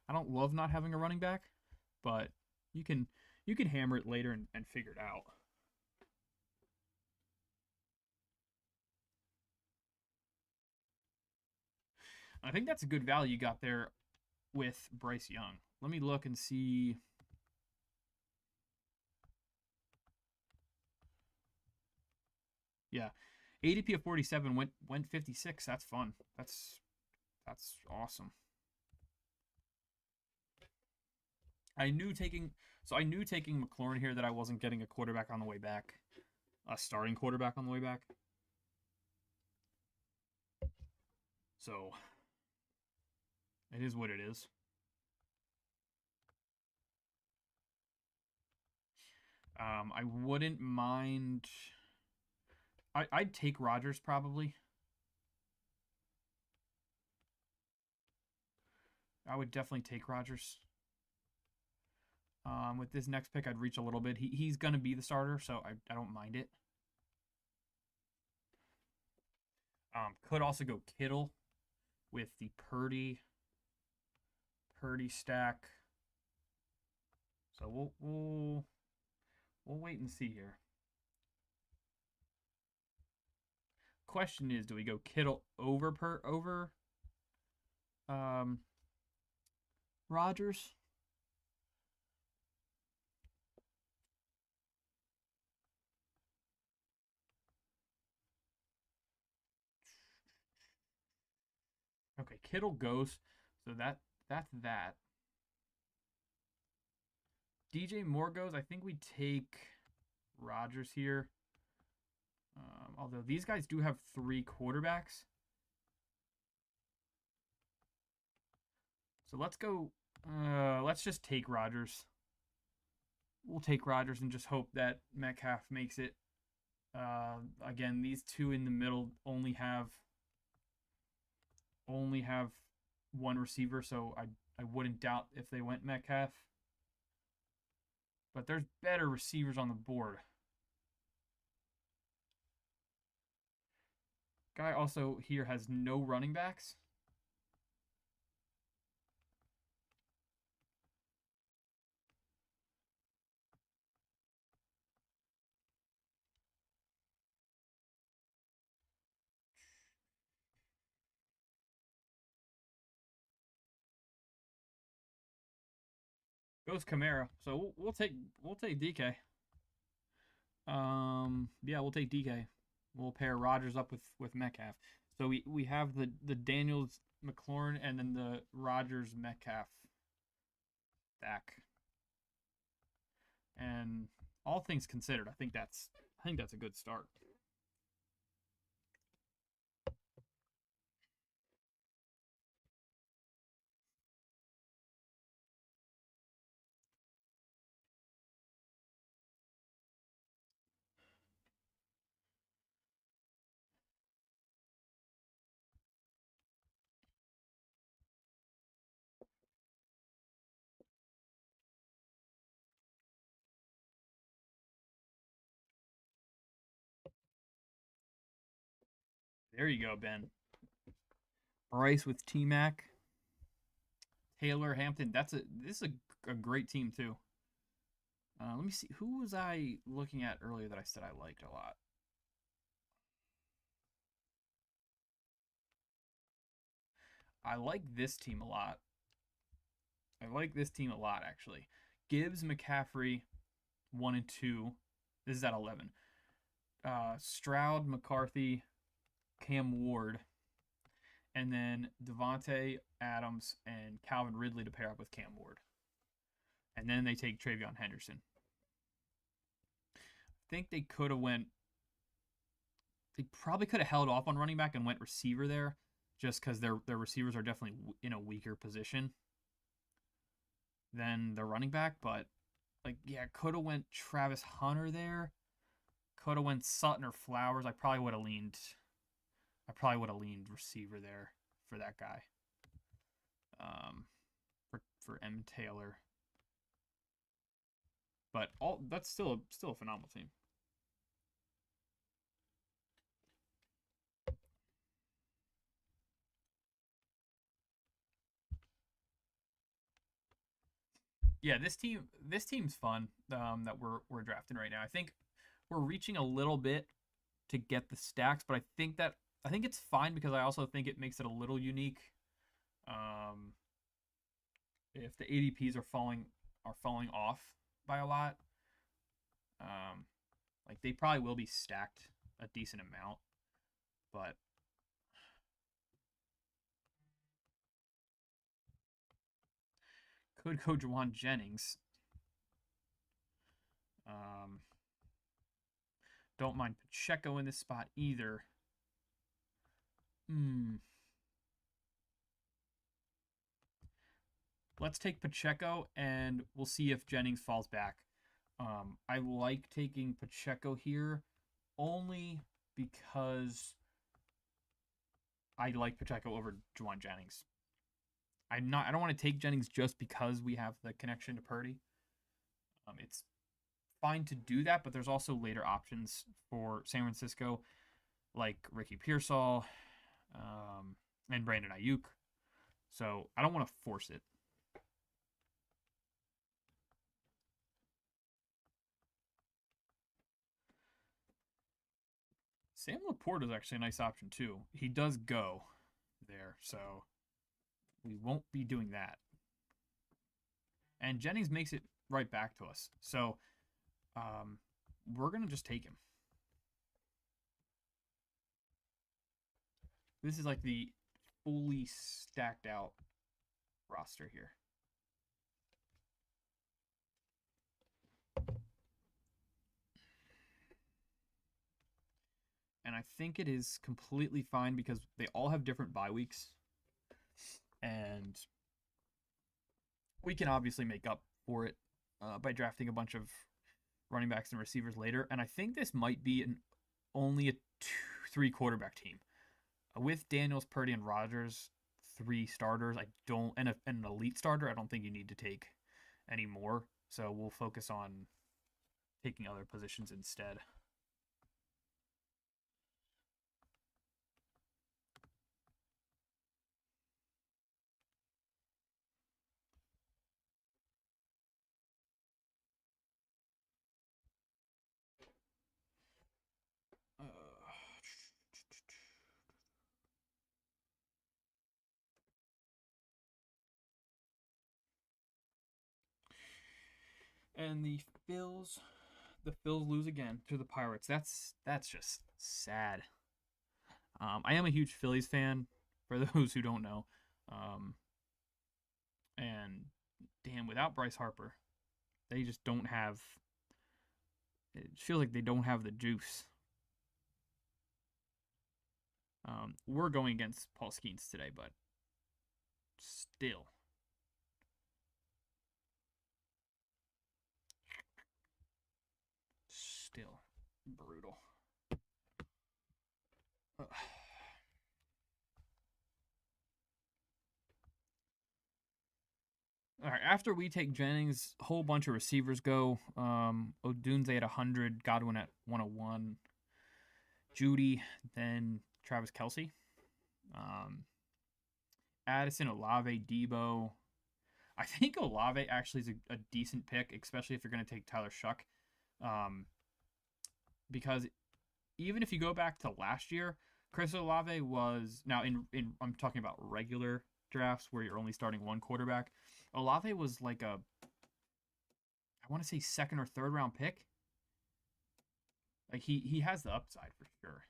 don't love not having a running back, but you can hammer it later and figure it out. I think that's a good value you got there with Bryce Young. Let me look and see. Yeah, ADP of 47 went 56. That's fun. That's awesome. I knew taking McLaurin here that I wasn't getting a quarterback on the way back, a starting quarterback on the way back. So it is what it is. I wouldn't mind. I'd take Rodgers probably. I would definitely take Rodgers. With this next pick, I'd reach a little bit. He's going to be the starter, so I don't mind it. Could also go Kittle with the Purdy stack. So we'll wait and see here. Question is, do we go Kittle over Rodgers? Okay, Kittle goes. So that's that. DJ Moore goes. I think we take Rodgers here. Although these guys do have 3 quarterbacks. So let's go. Let's just take Rodgers. We'll take Rodgers and just hope that Metcalf makes it. Again, these 2 in the middle only have 1 receiver, so I wouldn't doubt if they went Metcalf. But there's better receivers on the board. Guy also here has no running backs. Goes Kamara. So we'll take DK. Yeah, we'll take DK. We'll pair Rodgers up with Metcalf. So we have the Daniels McLaurin and then the Rodgers Metcalf stack. And all things considered, I think that's a good start. There you go, Ben. Bryce with T Mac. Taylor Hampton. This is a great team too. Let me see. Who was I looking at earlier that I said I liked a lot? I like this team a lot. Actually. Gibbs, McCaffrey, 1 and 2. This is at 11. Stroud, McCarthy, Cam Ward, and then Devontae Adams and Calvin Ridley to pair up with Cam Ward. And then they take Travion Henderson. I think they could have went. They probably could have held off on running back and went receiver there, just because their receivers are definitely in a weaker position than the running back. But could have went Travis Hunter there. Could have went Sutton or Flowers. I probably would have leaned receiver there for that guy. for M. Taylor. But that's still a phenomenal team. Yeah, this team's fun. That we're drafting right now. I think we're reaching a little bit to get the stacks, but I think it's fine because I also think it makes it a little unique. Um, if the ADPs are falling off by a lot, like they probably will be stacked a decent amount, but could go Juwan Jennings. Um, don't mind Pacheco in this spot either. Let's take Pacheco, and we'll see if Jennings falls back. I like taking Pacheco here only because I like Pacheco over Juwan Jennings. I don't want to take Jennings just because we have the connection to Purdy. It's fine to do that, but there's also later options for San Francisco, like Ricky Pearsall, and Brandon Ayuk. So I don't want to force it. Sam Laporte is actually a nice option too. He does go there, so we won't be doing that. And Jennings makes it right back to us. So we're going to just take him. This is like the fully stacked out roster here. And I think it is completely fine because they all have different bye weeks. And we can obviously make up for it by drafting a bunch of running backs and receivers later. And I think this might be only a 3 quarterback team. With Daniels, Purdy, and Rodgers, 3 starters, and an elite starter, I don't think you need to take any more. So we'll focus on taking other positions instead. And the Phils lose again to the Pirates. That's just sad. I am a huge Phillies fan, for those who don't know. And damn, without Bryce Harper, they just don't have. It feels like they don't have the juice. We're going against Paul Skeens today, but still. Still brutal. All right, after we take Jennings, a whole bunch of receivers go. Odunze at 100, Godwin at 101, Judy, then Travis Kelce, Addison, Olave, Debo. I think Olave actually is a decent pick, especially if you're going to take Tyler Shuck, because even if you go back to last year, Chris Olave was now in I'm talking about regular drafts where you're only starting one quarterback. Olave was like I want to say 2nd or 3rd round pick. Like he has the upside for sure.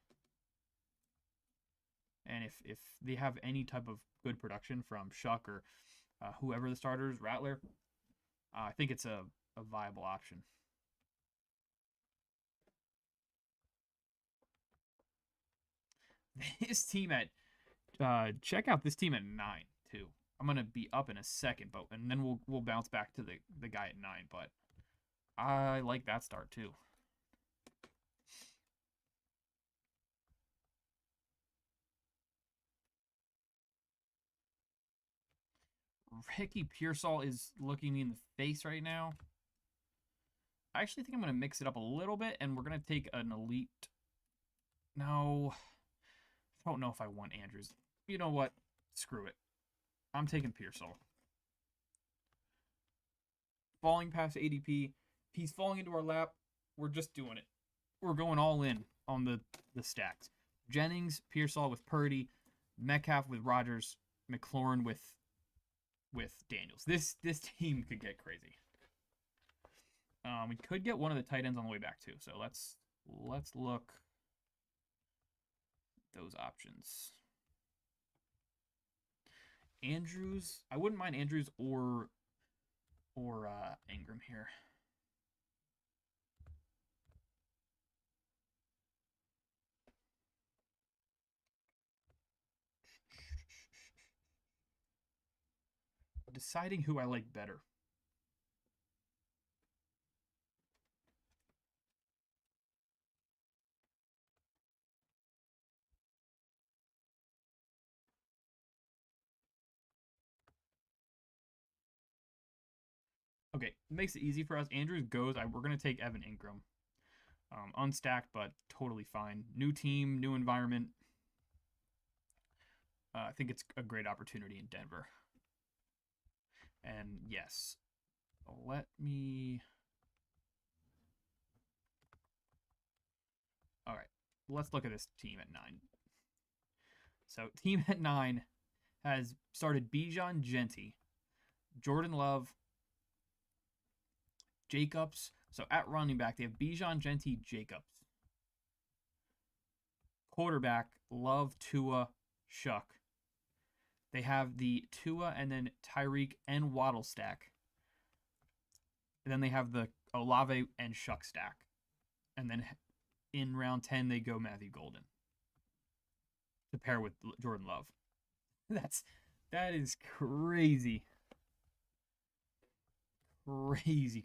And if they have any type of good production from Shuck or whoever the starters, Rattler, I think it's a viable option. This team at check out this team at 9 too. I'm gonna be up in a second, and then we'll bounce back to the guy at 9. But I like that start too. Ricky Pearsall is looking me in the face right now. I actually think I'm going to mix it up a little bit, and we're going to take an elite. No, I don't know if I want Andrews. You know what? Screw it. I'm taking Pearsall. Falling past ADP. He's falling into our lap. We're just doing it. We're going all in on the stacks. Jennings, Pearsall with Purdy, Metcalf with Rodgers, McLaurin with Daniels. This team could get crazy. We could get one of the tight ends on the way back too. So let's look at those options. Andrews, I wouldn't mind Andrews or Ingram here. Deciding who I like better. Okay, makes it easy for us. Andrews goes. We're going to take Evan Ingram. Unstacked, but totally fine. New team, new environment. I think it's a great opportunity in Denver. And yes, let me... All right, let's look at this team at 9. So team at 9 has started Bijan Genti, Jordan Love, Jacobs. So at running back, they have Bijan Genti, Jacobs. Quarterback, Love, Tua, Shuck. They have the Tua and then Tyreek and Waddle stack. And then they have the Olave and Shuck stack. And then in round 10, they go Matthew Golden to pair with Jordan Love. That is crazy. Crazy.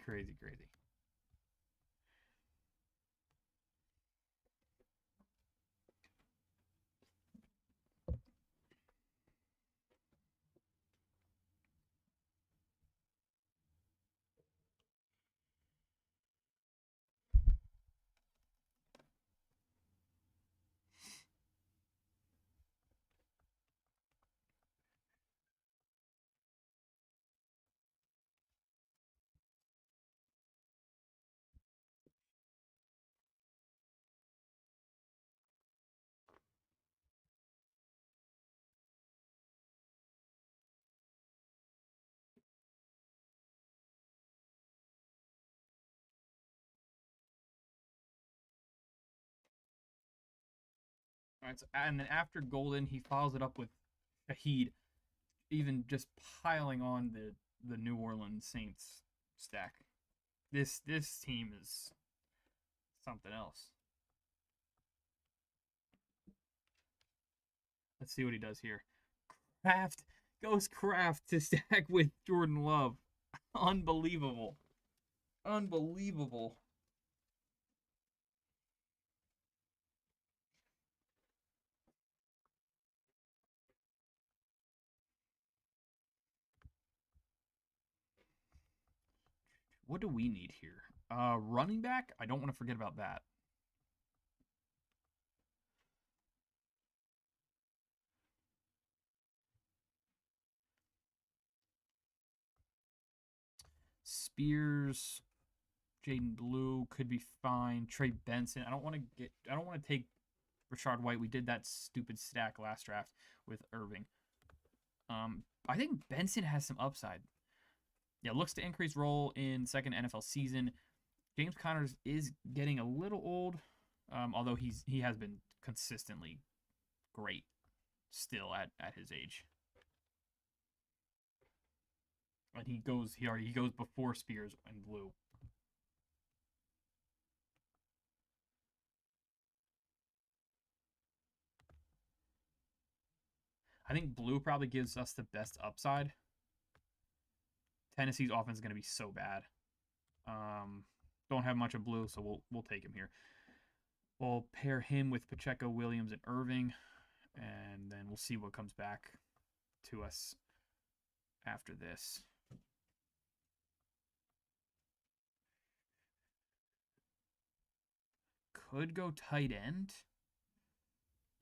All right, so, and then after Golden, he follows it up with Shaheed, even just piling on the New Orleans Saints stack. This team is something else. Let's see what he does here. Kraft goes Kraft to stack with Jordan Love. Unbelievable. Unbelievable. What do we need here? Running back? I don't want to forget about that. Spears, Jaden Blue could be fine. Trey Benson. I don't want to take Rashard White. We did that stupid stack last draft with Irving. I think Benson has some upside. Yeah, looks to increase role in second NFL season. James Connors is getting a little old, although he has been consistently great still at his age. And he goes before Spears and Blue. I think Blue probably gives us the best upside. Tennessee's offense is going to be so bad. Don't have much of Blue, so we'll take him here. We'll pair him with Pacheco, Williams, and Irving, and then we'll see what comes back to us. after this. Could go tight end.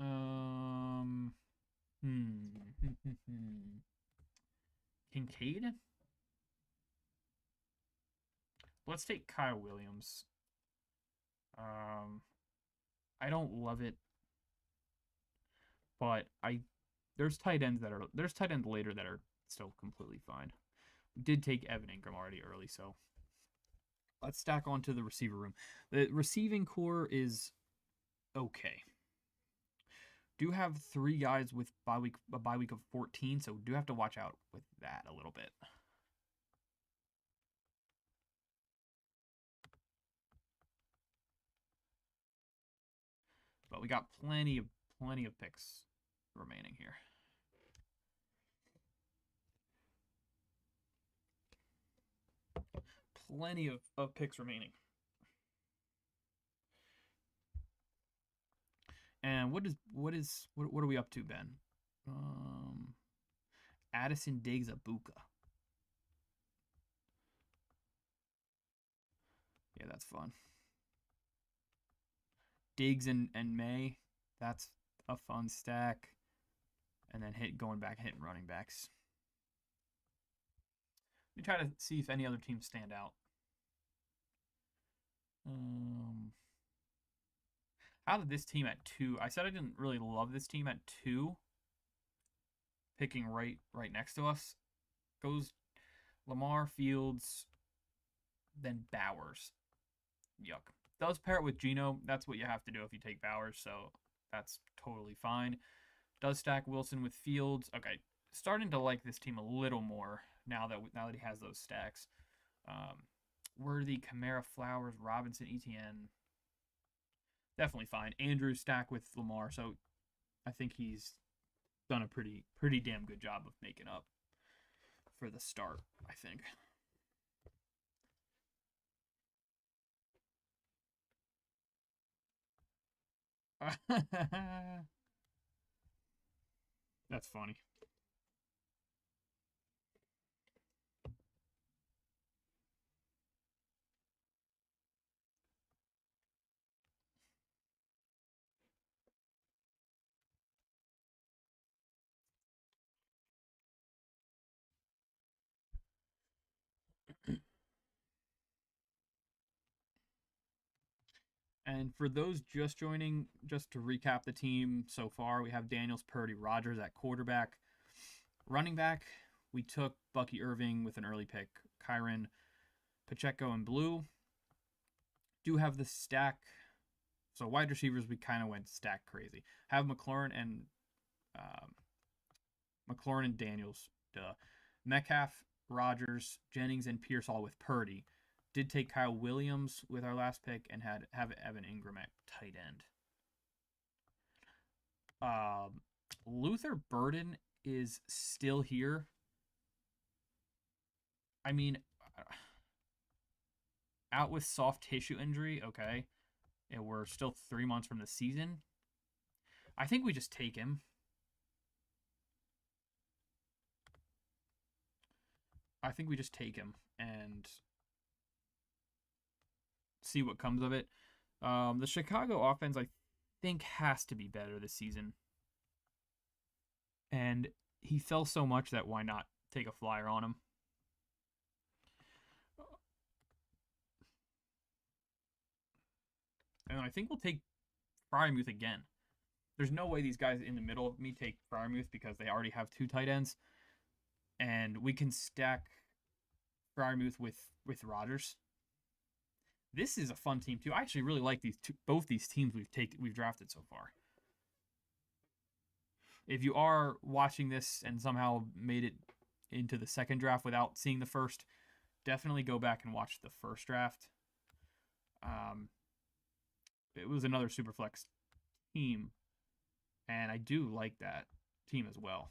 Hmm. Kincaid? Let's take Kyle Williams. I don't love it, but there's tight ends later that are still completely fine. We did take Evan Ingram already early, so let's stack onto the receiver room. The receiving core is okay. Do have 3 guys with a bye week of 14, so do have to watch out with that a little bit. But we got plenty of picks remaining here. Plenty of picks remaining. And what are we up to, Ben? Addison Diggs Abuka. Yeah, that's fun. Diggs and May. That's a fun stack. And then going back hitting running backs. Let me try to see if any other teams stand out. How did this team at 2? I said I didn't really love this team at 2. Picking right next to us. Goes Lamar, Fields, then Bowers. Yuck. Does pair it with Geno. That's what you have to do if you take Bowers, so that's totally fine. Does stack Wilson with Fields. Okay, starting to like this team a little more now that he has those stacks. Worthy, Kamara, Flowers, Robinson, ETN. Definitely fine. Andrew stack with Lamar, so I think he's done a pretty damn good job of making up for the start, I think. That's funny. And for those just joining, just to recap the team so far, we have Daniels, Purdy, Rodgers at quarterback. Running back, we took Bucky Irving with an early pick, Kyron, Pacheco, and Blue. Do have the stack. So wide receivers, we kind of went stack crazy. Have McLaurin and Daniels. Duh. Metcalf, Rodgers, Jennings, and Pierce all with Purdy. Did take Kyle Williams with our last pick and have Evan Ingram at tight end. Luther Burden is still here. I mean, out with soft tissue injury, okay. And we're still 3 months from the season. I think we just take him. I think we just take him and see what comes of it. The Chicago offense, I think, has to be better this season. And he fell so much that why not take a flyer on him? And I think we'll take Fryermuth again. There's no way these guys in the middle of me take Fryermuth because they already have 2 tight ends. And we can stack Fryermuth with Rodgers. This is a fun team too. I actually really like both these teams we've drafted so far. If you are watching this and somehow made it into the second draft without seeing the first, definitely go back and watch the first draft. It was another Superflex team, and I do like that team as well.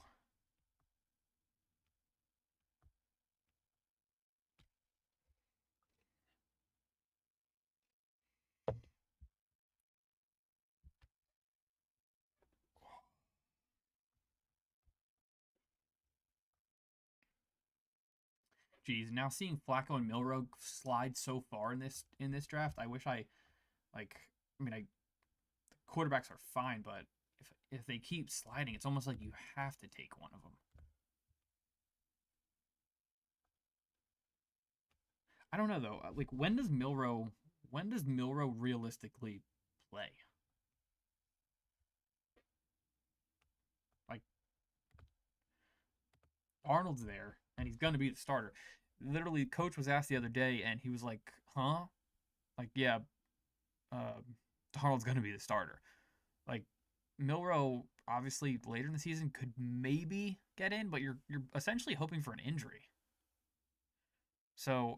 Geez, now seeing Flacco and Milrow slide so far in this draft, I wish I like. I mean, quarterbacks are fine, but if they keep sliding, it's almost like you have to take one of them. I don't know though. Like when does Milrow realistically play? Like Arnold's there and he's gonna be the starter. Literally, coach was asked the other day, and he was like, "Huh?" Like, yeah, uh, Arnold's gonna be the starter. Like Milrow, obviously later in the season could maybe get in, but you're essentially hoping for an injury. So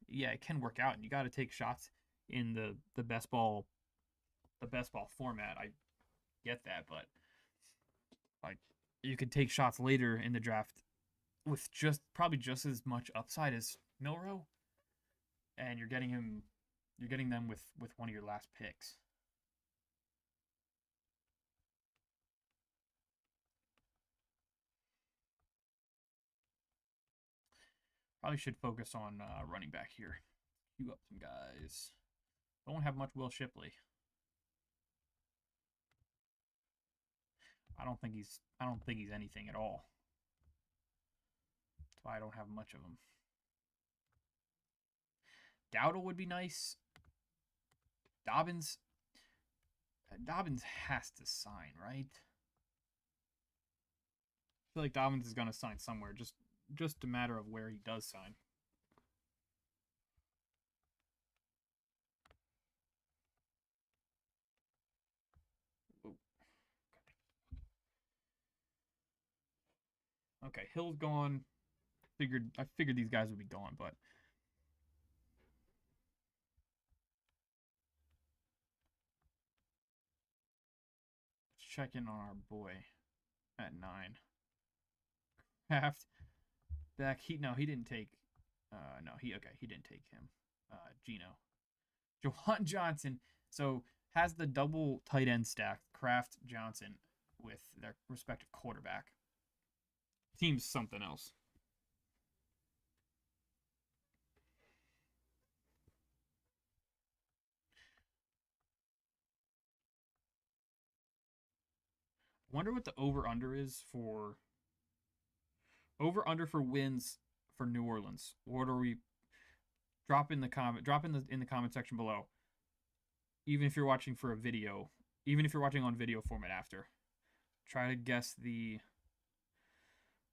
yeah, it can work out, and you got to take shots in the best ball format. I get that, but like you could take shots later in the draft with just probably just as much upside as Milrow, and you're getting them with one of your last picks. Probably should focus on running back here. Queue up some guys. Don't have much Will Shipley. I don't think he's anything at all. That's why I don't have much of him. Dowdle would be nice. Dobbins. Dobbins has to sign, right? I feel like Dobbins is gonna sign somewhere. Just a matter of where he does sign. Ooh. Okay, Hill's gone. I figured these guys would be gone, but let's check in on our boy at 9. Kraft back. He didn't take. No, he didn't take him. Gino. Jawan Johnson. So has the double tight end stack, Kraft Johnson, with their respective quarterback. Team's something else. Wonder what the over under is for over under for wins for New Orleans. What are we drop in the comment section below. Even if you're watching for a video, even if you're watching on video format after. Try to guess the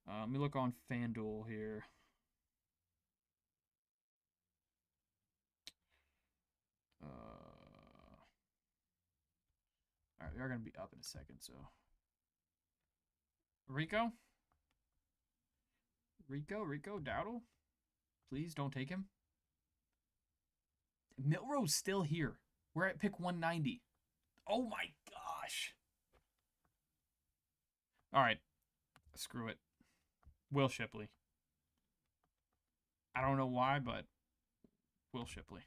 let me look on FanDuel here. All right, we are going to be up in a second, so Rico, Dowdle, please don't take him. Milrow's still here. We're at pick 190. Oh my gosh. All right, screw it. Will Shipley. I don't know why, but Will Shipley.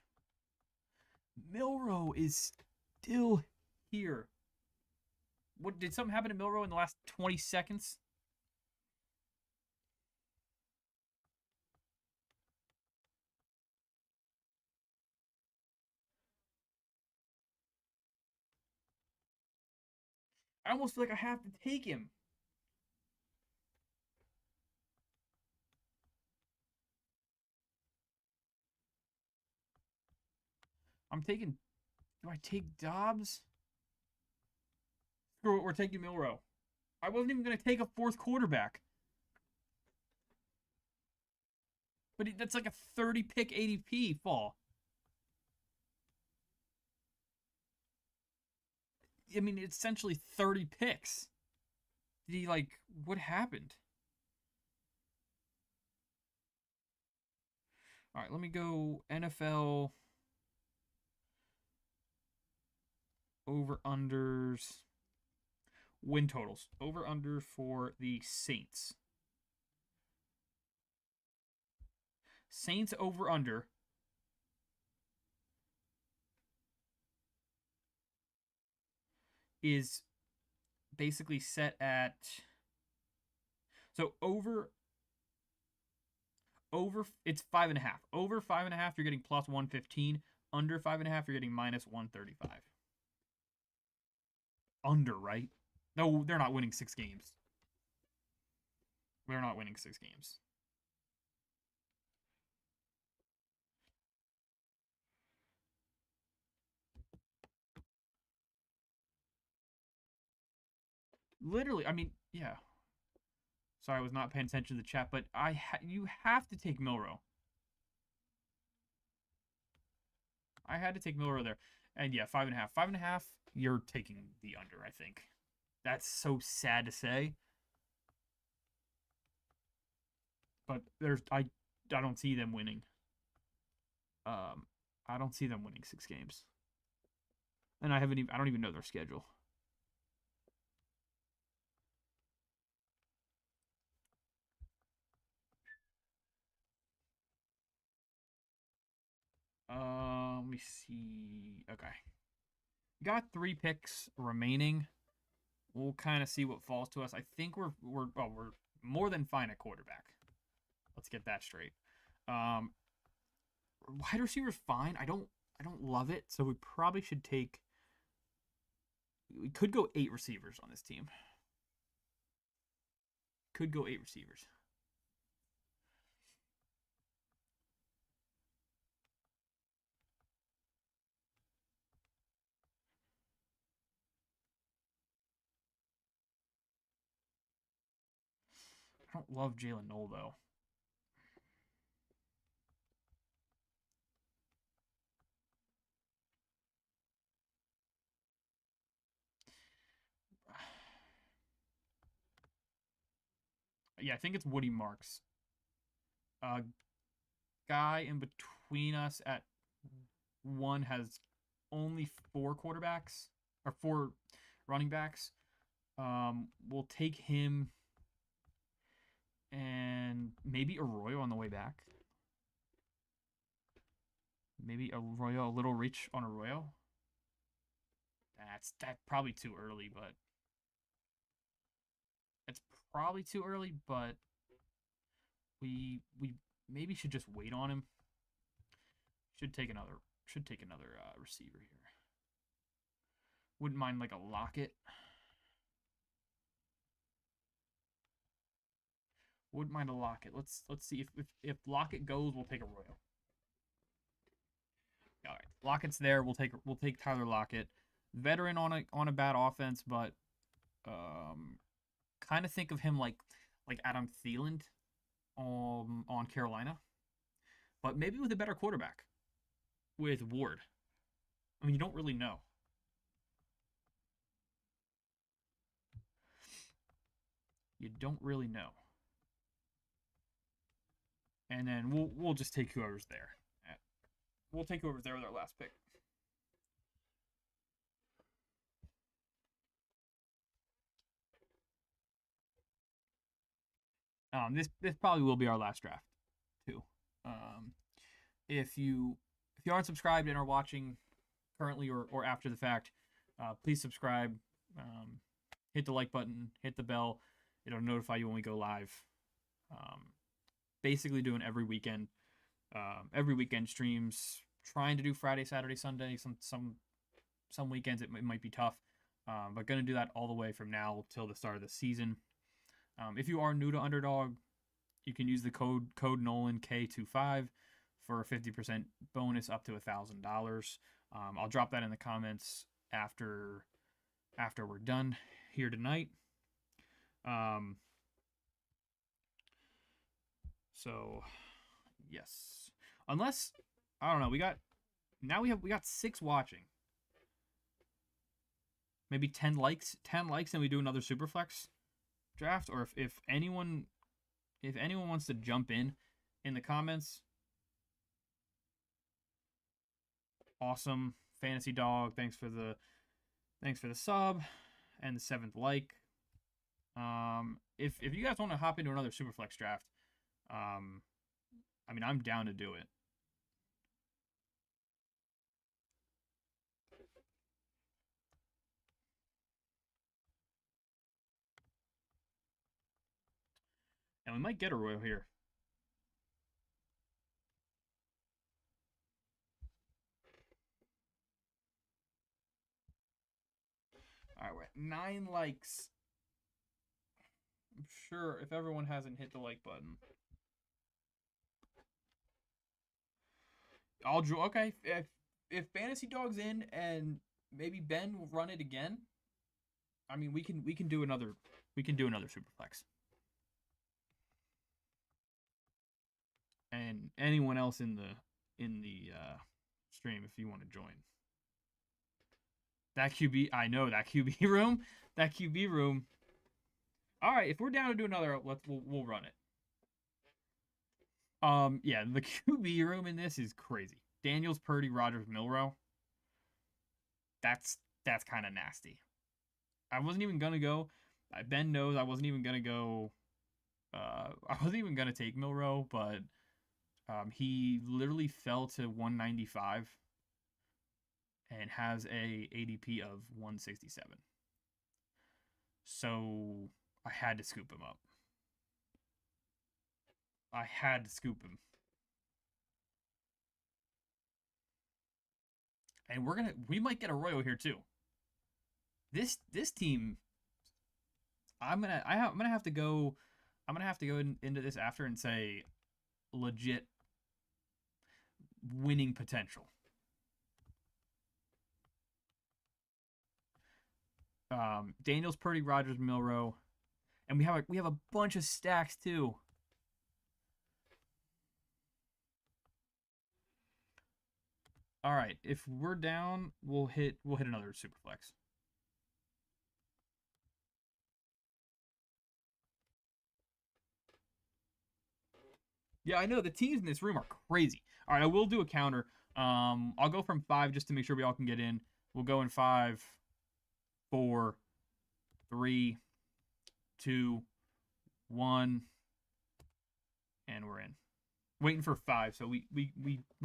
Milrow is still here. What did something happen to Milrow in the last 20 seconds? I almost feel like I have to take him. I'm taking. Do I take Dobbs? Screw it, we're taking Milrow. I wasn't even going to take a fourth quarterback. But that's like a 30 pick ADP fall. I mean, it's essentially 30 picks. Did he what happened? All right, let me go NFL over unders win totals. Over under for the Saints. Saints over under is basically set at so over Over, it's 5.5. Over 5.5, you're getting plus 115. Under 5.5, you're getting minus 135. Under, right? No, they're not winning 6 games. They're not winning 6 games. Literally, I mean, yeah. Sorry, I was not paying attention to the chat, but you have to take Milrow. I had to take Milrow there. And yeah, 5.5. 5.5, you're taking the under, I think. That's so sad to say. But I don't see them winning. I don't see them winning 6 games. And I don't even know their schedule. Let me see. Okay. Got 3 picks remaining. We'll kind of see what falls to us. I think we're more than fine at quarterback. Let's get that straight. Wide receiver's fine. I don't love it, so we probably should take. We could go 8 receivers on this team. Could go 8 receivers. I don't love Jalen Knoll though. Yeah, I think it's Woody Marks. Guy in between us at 1 has only 4 quarterbacks or 4 running backs. We'll take him and maybe Arroyo on the way back. Maybe Arroyo, a little reach on Arroyo. That's probably too early, but it's probably too early, but we maybe should just wait on him. Should take another receiver here. Wouldn't mind like a Lockett. Wouldn't mind a Lockett. Let's see if Lockett goes, we'll take Arroyo. All right, Lockett's there. We'll take Tyler Lockett, veteran on a bad offense, but kind of think of him like Adam Thielen on Carolina, but maybe with a better quarterback, with Ward. I mean, you don't really know. You don't really know. And then we'll just take whoever's there. We'll take whoever's there with our last pick. This probably will be our last draft, too. If you aren't subscribed and are watching currently or after the fact, please subscribe. Hit the like button, hit the bell. It'll notify you when we go live. Basically doing every weekend streams. Trying to do Friday, Saturday, Sunday. Some weekends it might be tough, but gonna do that all the way from now till the start of the season. If you are new to Underdog, you can use the code Nolan K25 for a 50% bonus up to $1,000. I'll drop that in the comments after we're done here tonight. So yes, unless I don't know, we got 6 watching. Maybe 10 likes, and we do another Superflex draft. Or if anyone wants to jump in the comments, awesome. Fantasy Dog, thanks for the sub and the 7th like. If you guys want to hop into another Superflex draft, I mean, I'm down to do it. And we might get a Royal here. All right, we're at 9 likes. I'm sure if everyone hasn't hit the like button, I'll draw. Okay, if Fantasy Dog's in and maybe Ben will run it again. I mean, we can do another Superflex. And anyone else in the stream if you want to join. That QB, I know that QB room. That QB room. All right, if we're down to do another, we'll run it. Yeah, the QB room in this is crazy. Daniels, Purdy, Rodgers, Milrow. That's kind of nasty. I wasn't even gonna go. Ben knows I wasn't even gonna go. I wasn't even gonna take Milrow, but he literally fell to 195 and has a ADP of 167. So I had to scoop him up. I had to scoop him. And we might get a Royo here too. This team, I'm gonna have to go into this after and say legit winning potential. Daniels, Purdy, Rodgers, Milrow, and we have a bunch of stacks too. All right, if we're down, we'll hit another Superflex. Yeah, I know the teams in this room are crazy. All right, I will do a counter. I'll go from 5 just to make sure we all can get in. We'll go in 5, 4, 3, 2, 1, and we're in. Waiting for 5, so we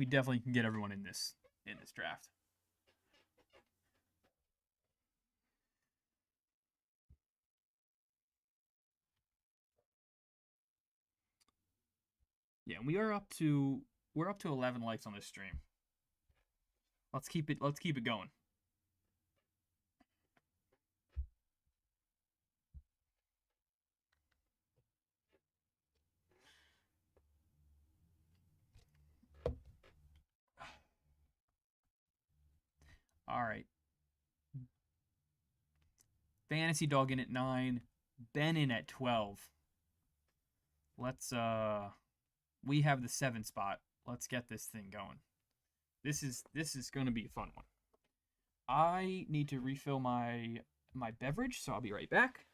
definitely can get everyone in this draft. Yeah, and we're up to 11 likes on this stream. Let's keep it going. All right. Fantasy Dog in at 9, Ben in at 12. Let's we have the 7 spot. Let's get this thing going. This is going to be a fun one. I need to refill my beverage, so I'll be right back.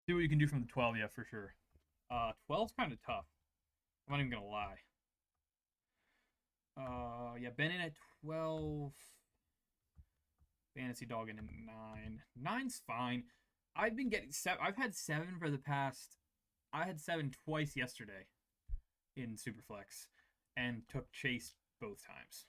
See what you can do from the 12, yeah, for sure. 12's kind of tough. I'm not even gonna lie. Yeah, Ben in at 12. Fantasy Dog in at 9. 9's fine. I've been getting 7. I've had 7 for the past. I had 7 twice yesterday in Superflex, and took Chase both times.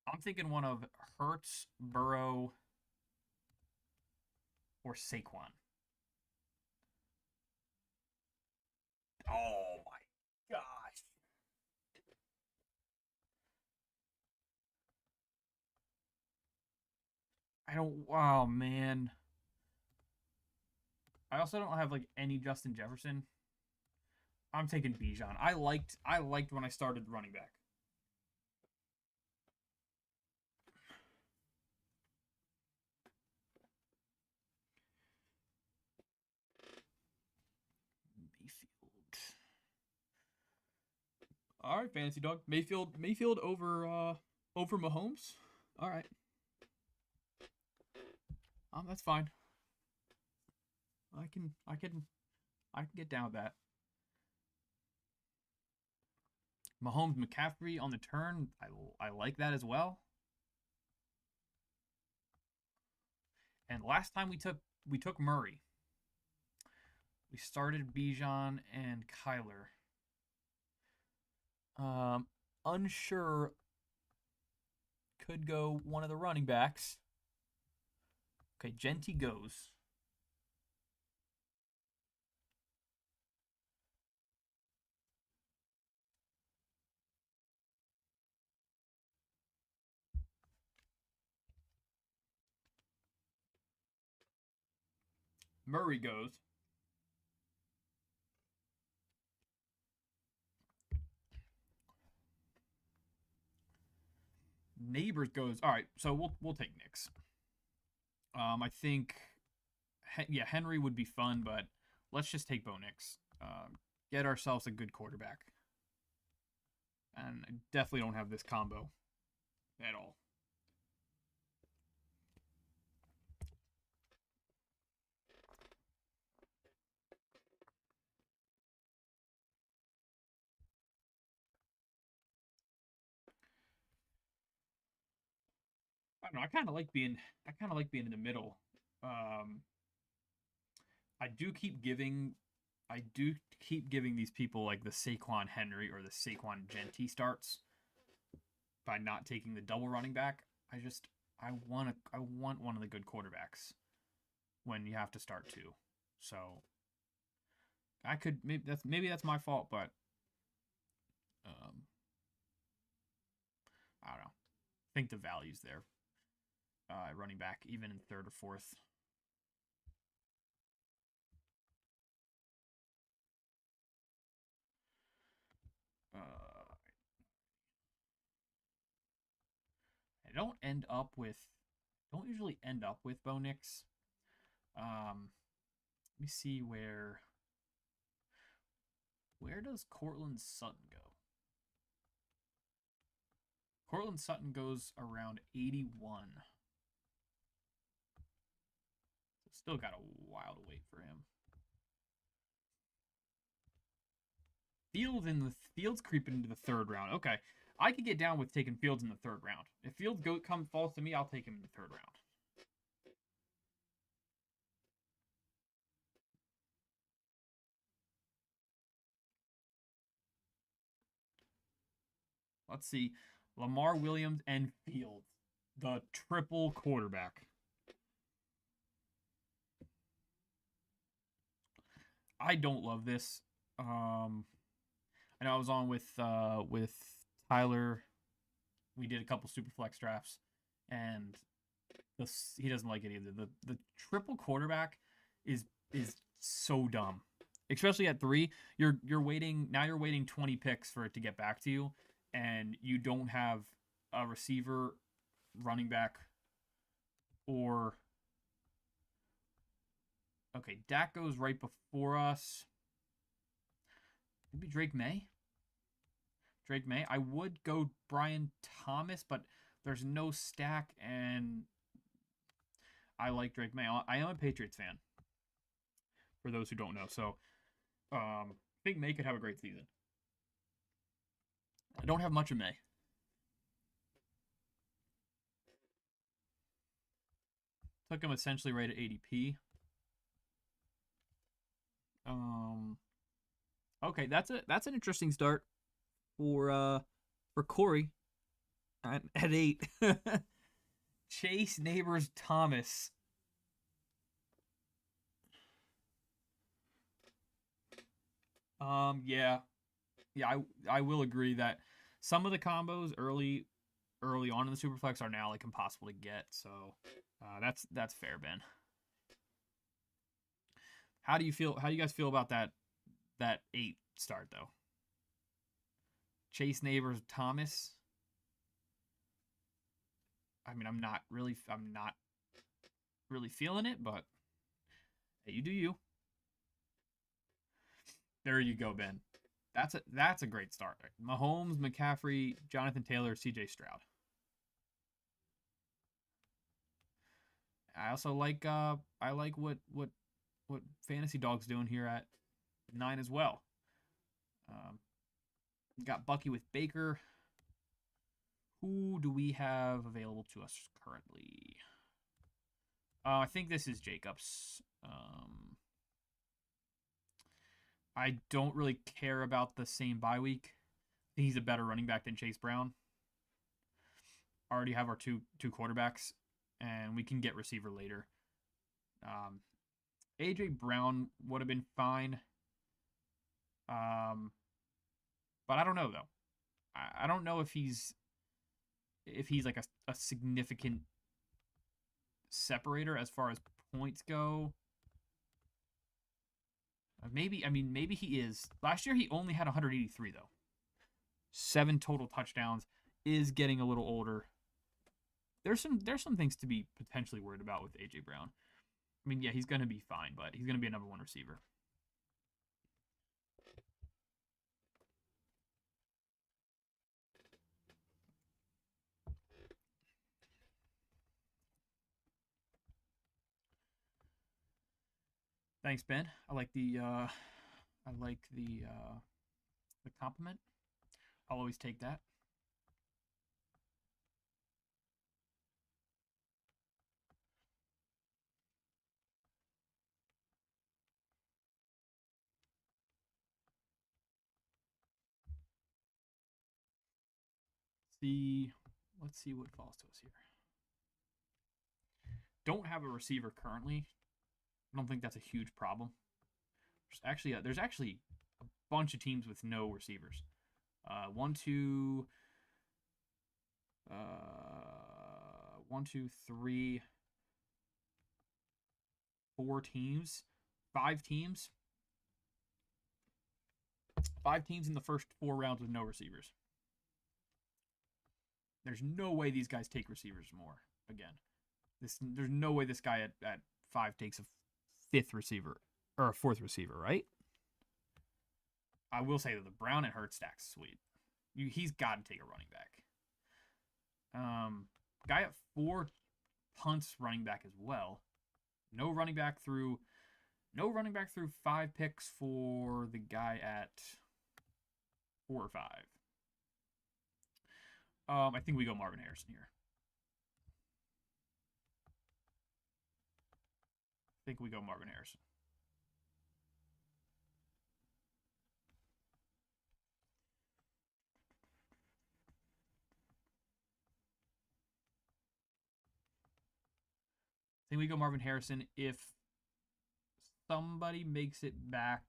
I'm thinking one of Hurts, Burrow, or Saquon. Oh my gosh. I don't. Oh man. I also don't have like any Justin Jefferson. I'm taking Bijan. I liked when I started running back. All right, Fantasy Dog. Mayfield over Over Mahomes? All right. That's fine. I can get down with that. Mahomes McCaffrey on the turn. I like that as well. And last time we took Murray. We started Bijan and Kyler. Unsure. Could go one of the running backs. Okay, Genty goes. Murray goes. Neighbors goes. All right, so we'll take Knicks. I think, yeah, Henry would be fun, but let's just take Bo Nix. Get ourselves a good quarterback. And I definitely don't have this combo at all. I don't know. I kind of like being in the middle. Um, I do keep giving I do keep giving these people like the Saquon Henry or the Saquon Genty starts by not taking the double running back. I want one of the good quarterbacks when you have to start two. So I could maybe that's my fault, but um, I don't know. I think the value's there. Running back even in third or fourth. Uh, I don't usually end up with Bo Nix. Let me see where does Cortland Sutton go? Cortland Sutton goes around 81. So still got a while to wait for him. Fields creeping into the third round. Okay, I could get down with taking Fields in the third round. If Fields falls to me, I'll take him in the third round. Let's see, Lamar Williams and Fields, the triple quarterback. I don't love this. I know I was on with Tyler. We did a couple Superflex drafts, and he doesn't like it either. The triple quarterback is so dumb, especially at 3. You're waiting now. You're waiting 20 picks for it to get back to you, and you don't have a receiver, running back, or okay. Dak goes right before us. Maybe Drake May. Drake May. I would go Brian Thomas, but there's no stack, and I like Drake May. I am a Patriots fan, for those who don't know. So I think May could have a great season. I don't have much of May. Took him essentially right at ADP. Okay, that's an interesting start for Corey at 8. Chase Neighbors Thomas. Yeah, I will agree that some of the combos early on in the Superflex are now like impossible to get. So that's fair, Ben. How do you feel? How do you guys feel about that 8 start though? Chase Neighbors Thomas. I mean, I'm not really feeling it, but hey, you do you. There you go, Ben. That's a great start. Mahomes, McCaffrey, Jonathan Taylor, CJ Stroud. I also like I like what Fantasy Dog's doing here at 9 as well. Um, got Bucky with Baker. Who do we have available to us currently? I think this is Jacobs. I don't really care about the same bye week. He's a better running back than Chase Brown. Already have our two quarterbacks, and we can get receiver later. AJ Brown would have been fine. But I don't know though. I don't know if he's like a significant separator as far as points go. Maybe he is. Last year he only had 183 though. 7 total touchdowns. Is getting a little older. There's some things to be potentially worried about with AJ Brown. I mean, yeah, he's going to be fine, but he's going to be a number 1 receiver. Thanks, Ben. I like the compliment. I'll always take that. Let's see what falls to us here. Don't have a receiver currently. I don't think that's a huge problem. There's actually a bunch of teams with no receivers. 1, 2, 1, 2, 3, 4 teams, 5 teams, 5 teams in the first 4 rounds with no receivers. There's no way these guys take receivers more again. There's no way this guy at 5 takes a 5th receiver or a 4th receiver, right? I will say that the Brown and Hurts stack's sweet. He's got to take a running back. Guy at 4 punts running back as well. No running back through 5 picks for the guy at 4 or 5. I think we go Marvin Harrison here. I think we go Marvin Harrison if somebody makes it back.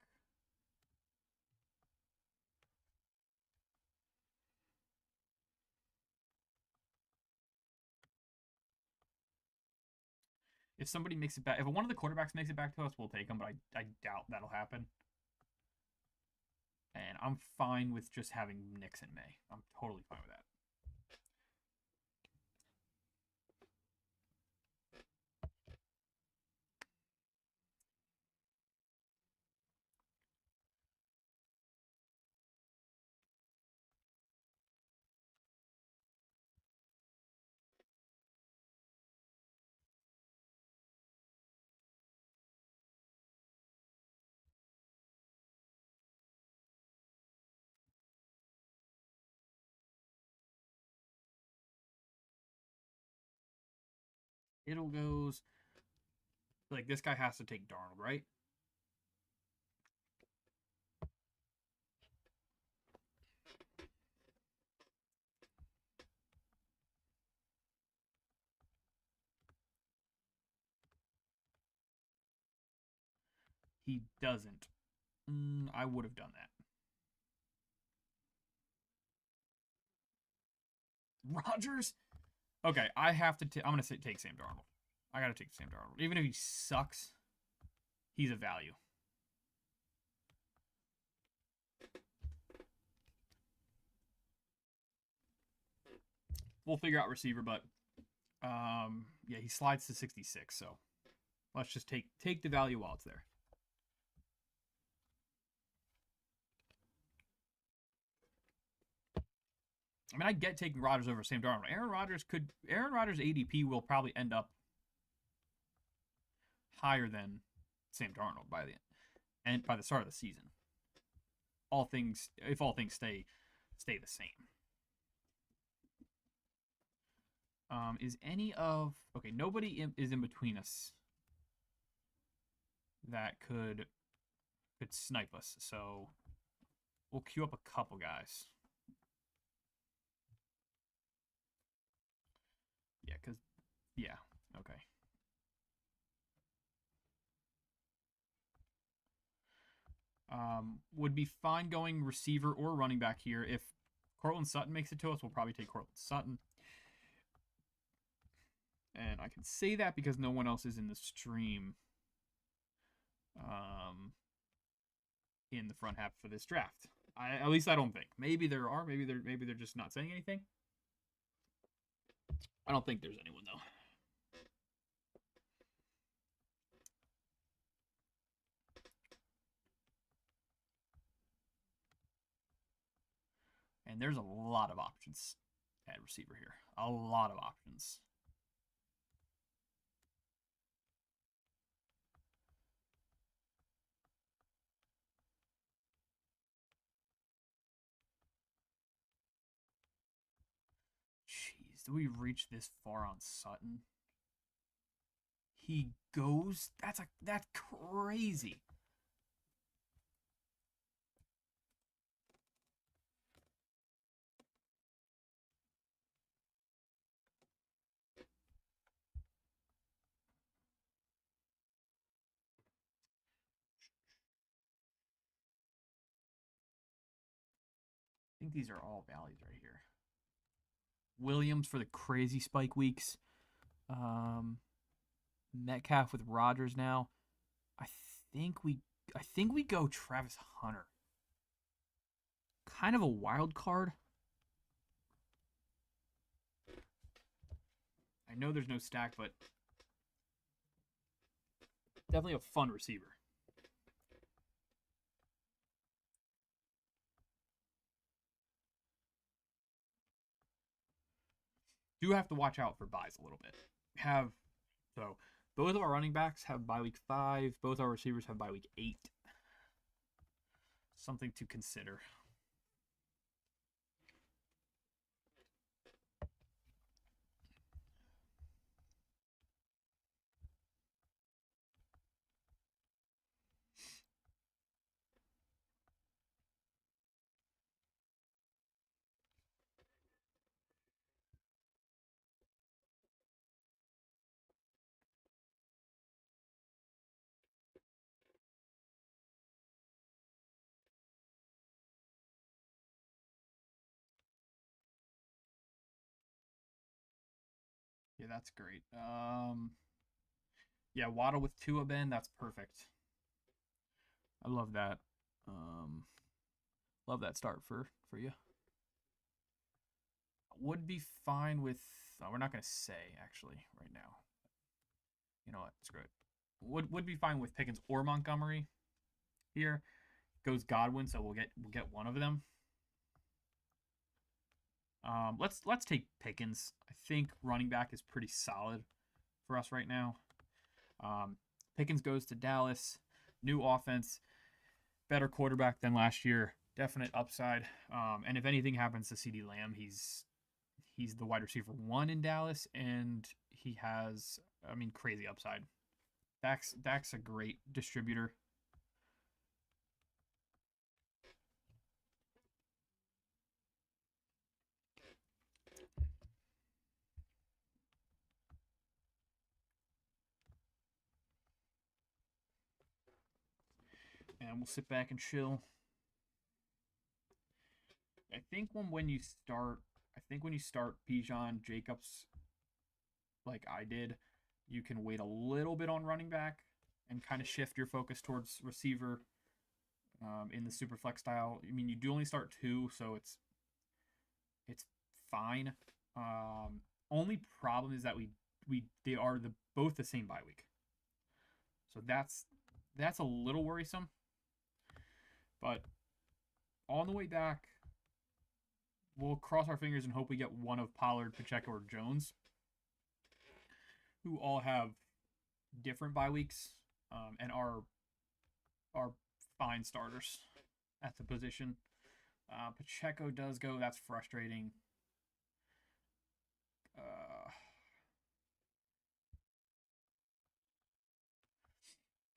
If somebody makes it back, if one of the quarterbacks makes it back to us, we'll take him, but I doubt that'll happen. And I'm fine with just having Nix in May. I'm totally fine with that. It'll goes like this guy has to take Darnold, right? He doesn't. I would have done that. Rodgers? Okay, I have to. I'm gonna take Sam Darnold. I gotta take Sam Darnold, even if he sucks. He's a value. We'll figure out receiver, but yeah, he slides to 66. So let's just take the value while it's there. I mean, I get taking Rodgers over Sam Darnold. Aaron Rodgers ADP will probably end up higher than Sam Darnold by the start of the season. If all things stay the same. Is any of okay? Nobody is in between us that could snipe us. So we'll queue up a couple guys. Yeah, okay. Would be fine going receiver or running back here. If Cortland Sutton makes it to us, we'll probably take Cortland Sutton. And I can say that because no one else is in the stream in the front half for this draft. At least I don't think. Maybe there are. Maybe they're just not saying anything. I don't think there's anyone though. And there's a lot of options at receiver here. A lot of options. Jeez, do we reach this far on Sutton? He goes. That's crazy. I think these are all values right here. Williams for the crazy spike weeks. Metcalf with Rodgers now. I think we go Travis Hunter. Kind of a wild card. I know there's no stack, but definitely a fun receiver. Do have to watch out for buys a little bit. Both of our running backs have bye week 5. Both our receivers have bye week 8. Something to consider. Yeah, that's great. Yeah, Waddle with Tua Ben, that's perfect. I love that. Love that start for you. Would be fine with. Oh, we're not gonna say actually right now. You know what? Screw it. Would be fine with Pickens or Montgomery. Here goes Godwin, so we'll get one of them. Let's take Pickens. I think running back is pretty solid for us right now. Pickens goes to Dallas, new offense, better quarterback than last year, definite upside. And if anything happens to CeeDee Lamb, he's the wide receiver 1 in Dallas, and he has, crazy upside. Dak's a great distributor. And we'll sit back and chill. I think when you start Bijan Jacobs, like I did, you can wait a little bit on running back and kind of shift your focus towards receiver in the Superflex style. You do only start 2, so it's fine. Only problem is that they are both the same bye week, so that's a little worrisome. But on the way back, we'll cross our fingers and hope we get one of Pollard, Pacheco, or Jones, who all have different bye weeks, and are fine starters at the position. Pacheco does go. That's frustrating.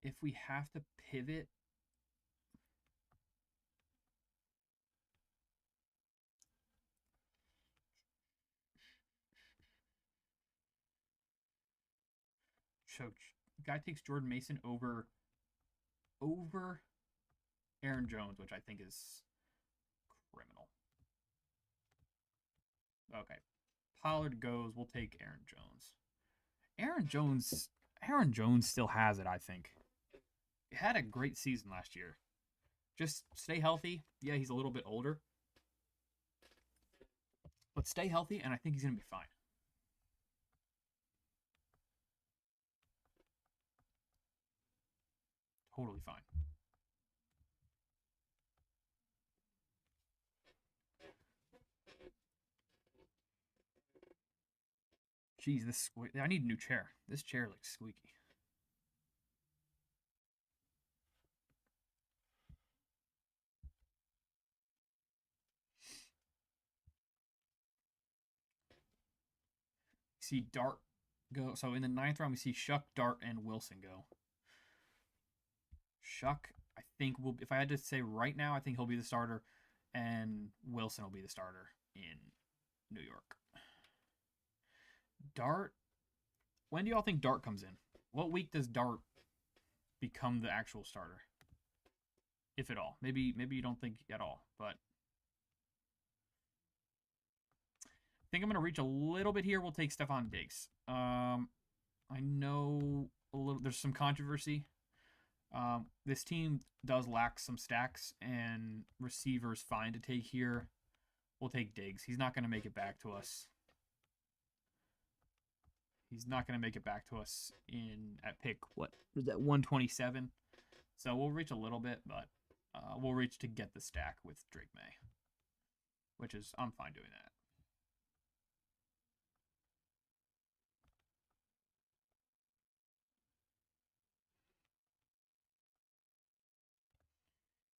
If we have to pivot, guy takes Jordan Mason over Aaron Jones, which I think is criminal. Okay. Pollard goes. We'll take Aaron Jones. Aaron Jones still has it, I think. He had a great season last year. Just stay healthy. Yeah, he's a little bit older. But stay healthy, and I think he's going to be fine. Totally fine. Jeez, I need a new chair. This chair looks squeaky. See Dart go. So in the 9th round, we see Shuck, Dart, and Wilson go. Shuck, I think will. If I had to say right now, I think he'll be the starter, and Wilson will be the starter in New York. Dart. When do y'all think Dart comes in? What week does Dart become the actual starter, if at all? Maybe you don't think at all, but I think I'm gonna reach a little bit here. We'll take Stephon Diggs. I know there's some controversy. This team does lack some stacks and receivers fine to take here. We'll take Diggs. He's not going to make it back to us. He's not going to make it back to us at pick, what was that, 127? So we'll reach a little bit, but we'll reach to get the stack with Drake May, which is, I'm fine doing that.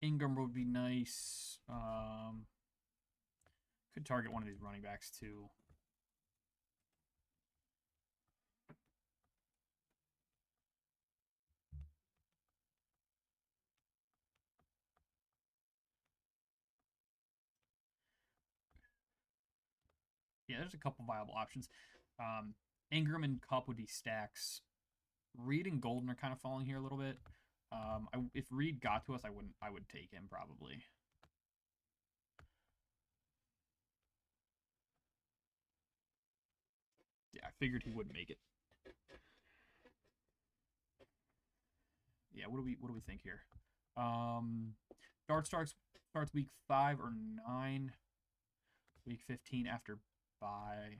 Ingram would be nice. Could target one of these running backs too. Yeah, there's a couple viable options. Ingram and Kupp would be stacks. Reed and Golden are kind of falling here a little bit. If Reed got to us, I would take him probably. Yeah, I figured he wouldn't make it. Yeah, what do we think here? Dart starts week 5 or 9. Week 15 after bye.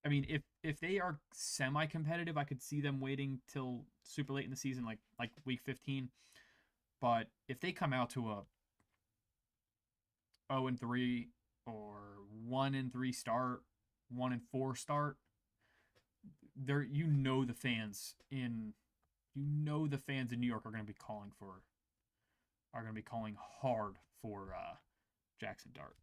I mean, if they are semi-competitive, I could see them waiting till super late in the season, like week 15. But if they come out to a 0-3 or 1-3 start, 1-4 start, there the fans in New York are going to be calling hard for Jackson Dart.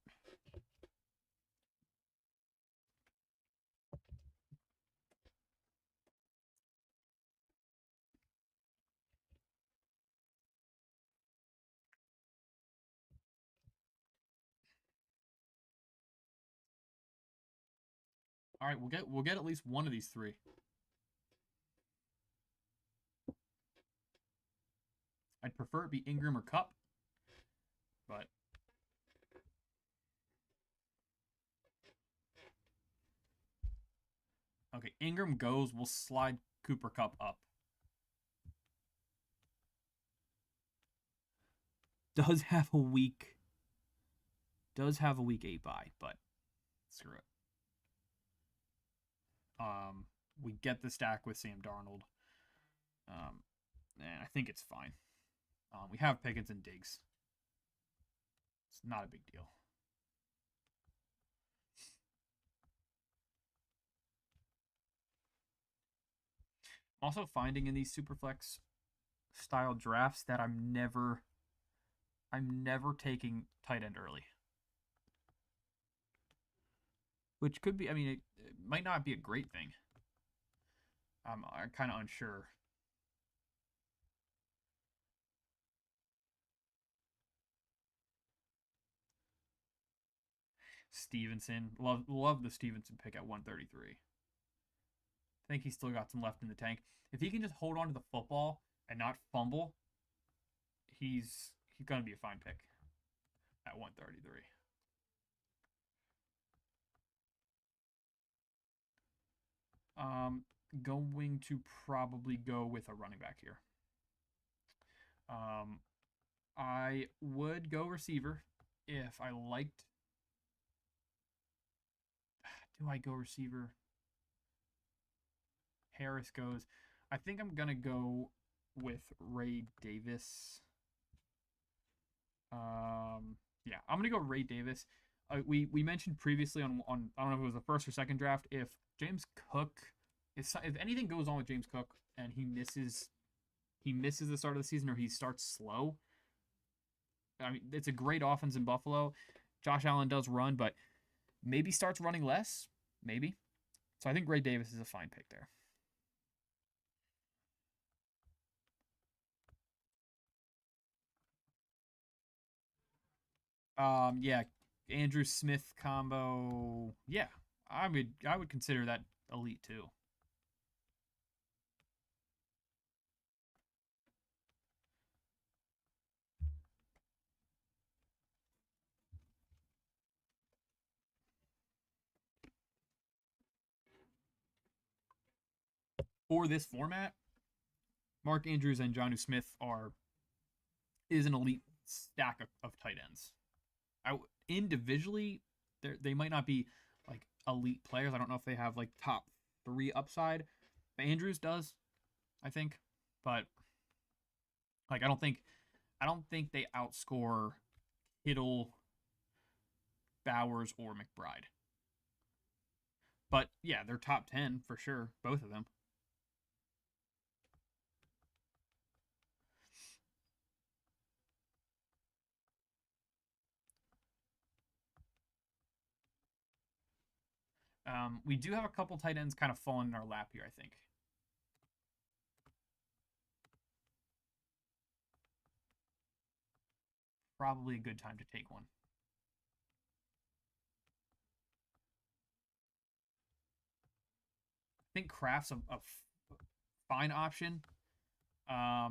All right, we'll get at least one of these 3. I'd prefer it be Ingram or Kupp, but okay, Ingram goes. We'll slide Cooper Kupp up. Does have a week 8 bye, but screw it. We get the stack with Sam Darnold. And I think it's fine. We have Pickens and Diggs. It's not a big deal. Also finding in these Superflex style drafts that I'm never taking tight end early. Which could be, I mean, it might not be a great thing. I'm kind of unsure. Stevenson, love the Stevenson pick at 133. I think he's still got some left in the tank. If he can just hold on to the football and not fumble, he's gonna be a fine pick at 133. Going to probably go with a running back here. I would go receiver if I liked. Do I go receiver? Harris goes. I think I'm gonna go with Ray Davis. Yeah, I'm gonna go Ray Davis. We mentioned previously on I don't know if it was the first or second draft, if James Cook, if anything goes on with James Cook and he misses the start of the season or he starts slow. I mean, it's a great offense in Buffalo. Josh Allen does run, but maybe starts running less. Maybe. So I think Ray Davis is a fine pick there. Yeah, Andrew Smith combo. Yeah, I would consider that elite too. For this format, Mark Andrews and Jonnu Smith is an elite stack of tight ends. Individually, they might not be like elite players. I don't know if they have like top 3 upside. But Andrews does, I think, but like I don't think they outscore Kittle, Bowers, or McBride. But yeah, they're top 10 for sure, both of them. We do have a couple tight ends kind of falling in our lap here, I think. Probably a good time to take one. I think Kraft's a fine option. I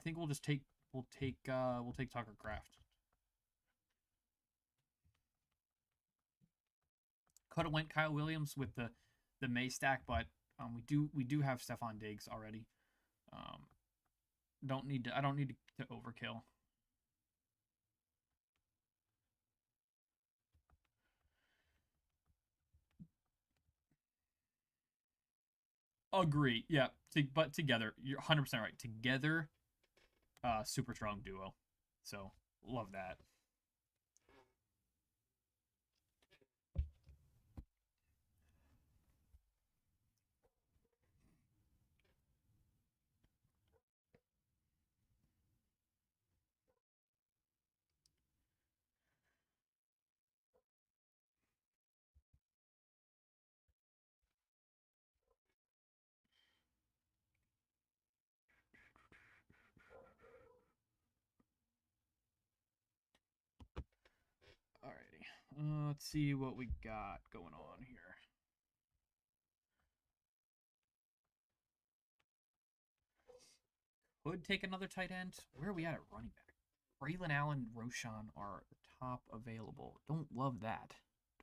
think we'll take Tucker Kraft. Could have went Kyle Williams with the May stack, but we do have Stephon Diggs already. Um, I don't need to overkill. Agree. Yeah. But together, you're 100% right. Together, super strong duo. So love that. Alrighty. Let's see what we got going on here. Could take another tight end. Where are we at running back? Braylon Allen, Roshan are the top available. Don't love that.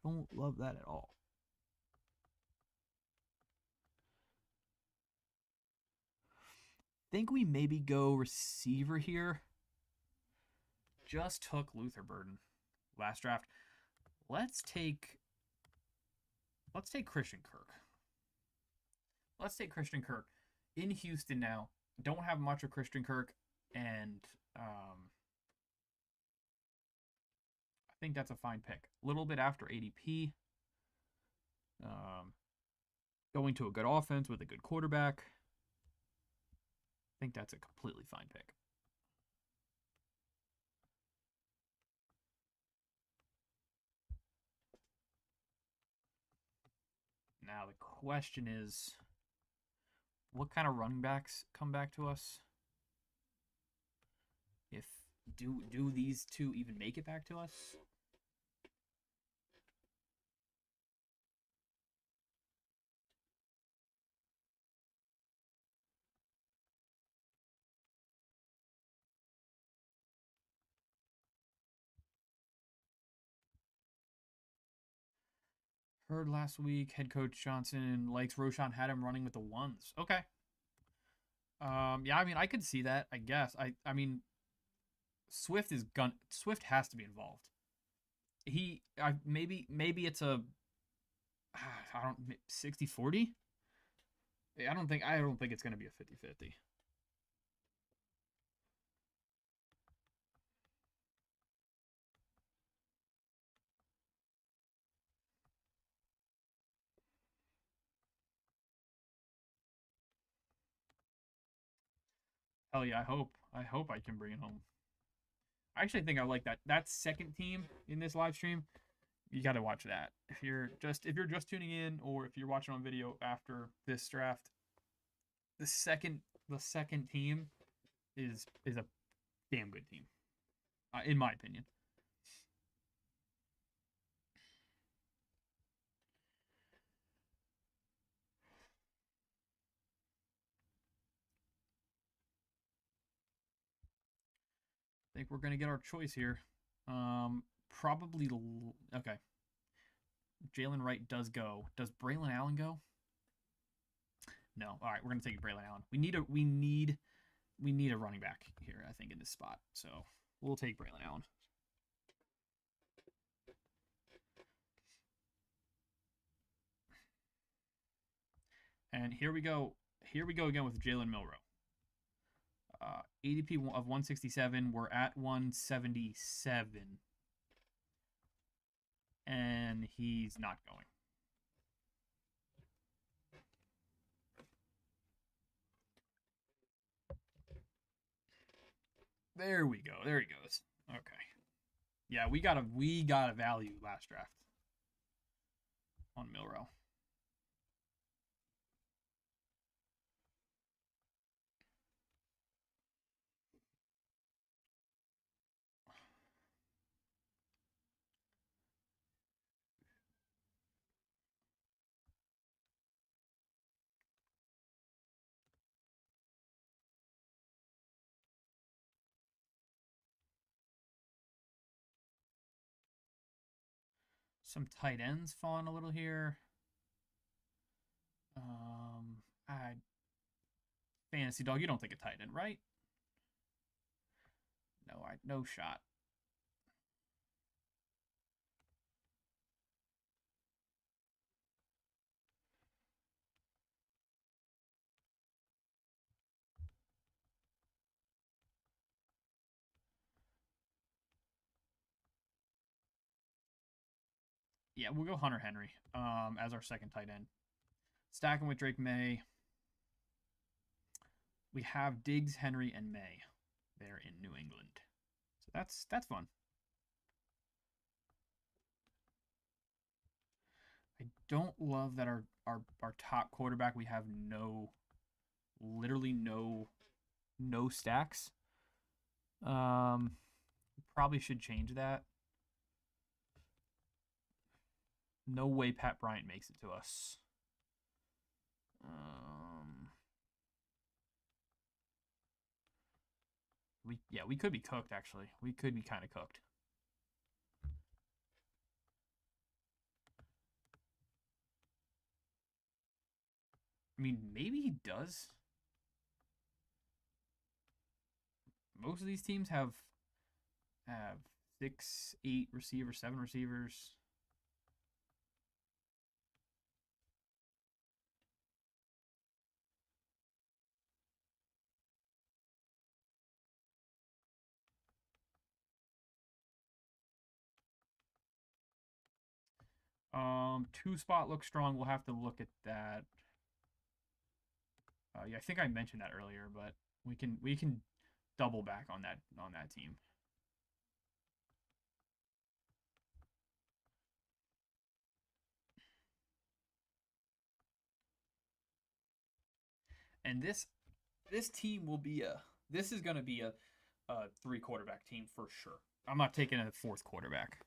Don't love that at all. Think we maybe go receiver here. Just took Luther Burden last draft. Let's take Christian Kirk. Let's take Christian Kirk in Houston now. Don't have much of Christian Kirk, and I think that's a fine pick. A little bit after ADP. Um, Going to a good offense with a good quarterback. think that's a completely fine pick. Now the question is, what kind of running backs come back to us? If do these two even make it back to us? Heard last week, head coach Johnson likes Roshan, had him running with the ones. Okay. Yeah, I mean, I could see that. I guess. I mean, Swift has to be involved. Maybe it's a I don't 60-40. I don't think it's going to be a 50-50. Hell yeah, I hope I can bring it home. I actually think I like that second team in this live stream. You got to watch that. If you're just tuning in or if you're watching on video after this draft, the second team is a damn good team, in my opinion. I think we're gonna get our choice here. Probably okay. Jalen Wright does go. Does Braylon Allen go? No. All right, we're gonna take Braylon Allen. We need a running back here. I think in this spot, so we'll take Braylon Allen. And here we go. Here we go again with Jalen Milroe. ADP of 167. We're at 177. And he's not going. There we go. There he goes. Okay. Yeah, we got a value last draft on Milroe. Some tight ends falling a little here. I fantasy dog. You don't think a tight end, right? No shot. Yeah, we'll go Hunter Henry as our second tight end. Stacking with Drake May. We have Diggs, Henry, and May there in New England. So that's fun. I don't love that our top quarterback we have literally no stacks. Probably should change that. No way Pat Bryant makes it to us. We could be cooked actually. We could be kind of cooked. I mean, maybe he does. Most of these teams have 6, 8 receivers, 7 receivers. Two spot looks strong. We'll have to look at that. Yeah, I think I mentioned that earlier, but We can double back on that team. And this team will be this is going to be a 3 quarterback team for sure. I'm not taking a 4th quarterback.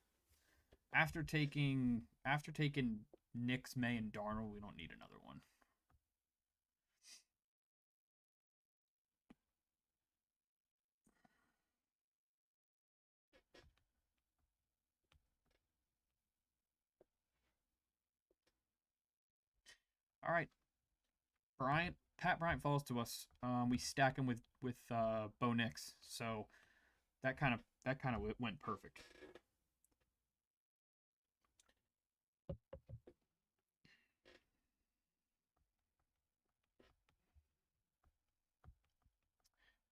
After taking Nix, May, and Darnold, we don't need another one. All right, Pat Bryant falls to us. We stack him with Bo Nix, so that kind of went perfect.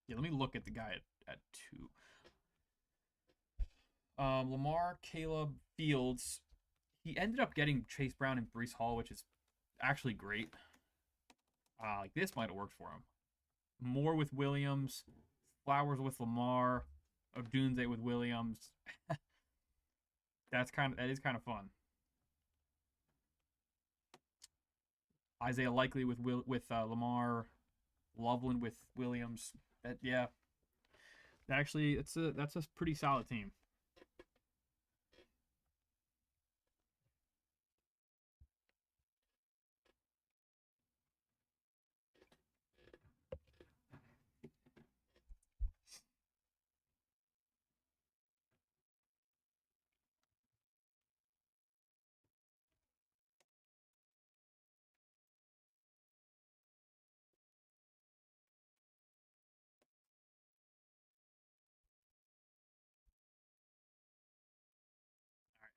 Yeah, let me look at the guy at 2. Lamar, Caleb, Fields. He ended up getting Chase Brown and Breece Hall, which is actually great. Like this might have worked for him. Moore with Williams, Flowers with Lamar, Odunze with Williams. That is kind of fun. Isaiah Likely with Lamar, Loveland with Williams. Yeah, actually that's a pretty solid team.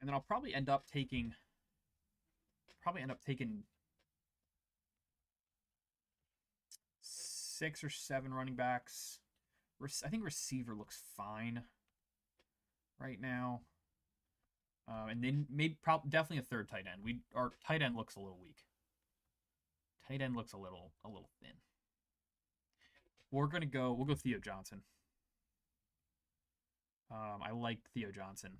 And then I'll probably end up taking 6 or 7 running backs. I think receiver looks fine right now. And then definitely a 3rd tight end. Our tight end looks a little weak. Tight end looks a little thin. We'll go Theo Johnson. I like Theo Johnson.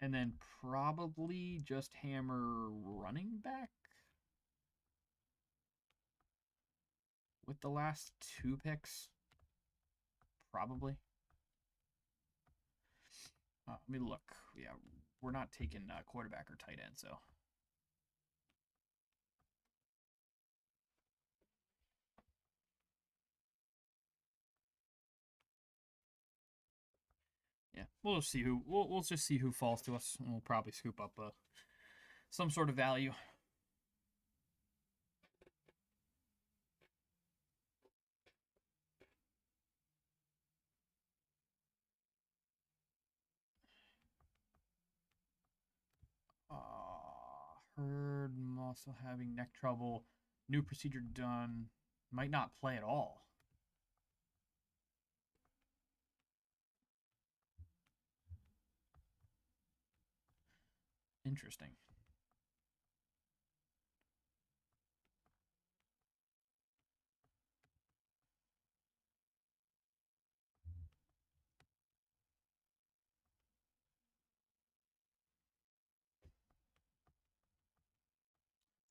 And then probably just hammer running back with the last 2 picks. Probably. Let me look. Yeah, we're not taking quarterback or tight end, so. Yeah, we'll just see we'll just see who falls to us, and we'll probably scoop up some sort of value. Heard also having neck trouble. New procedure done. Might not play at all. Interesting.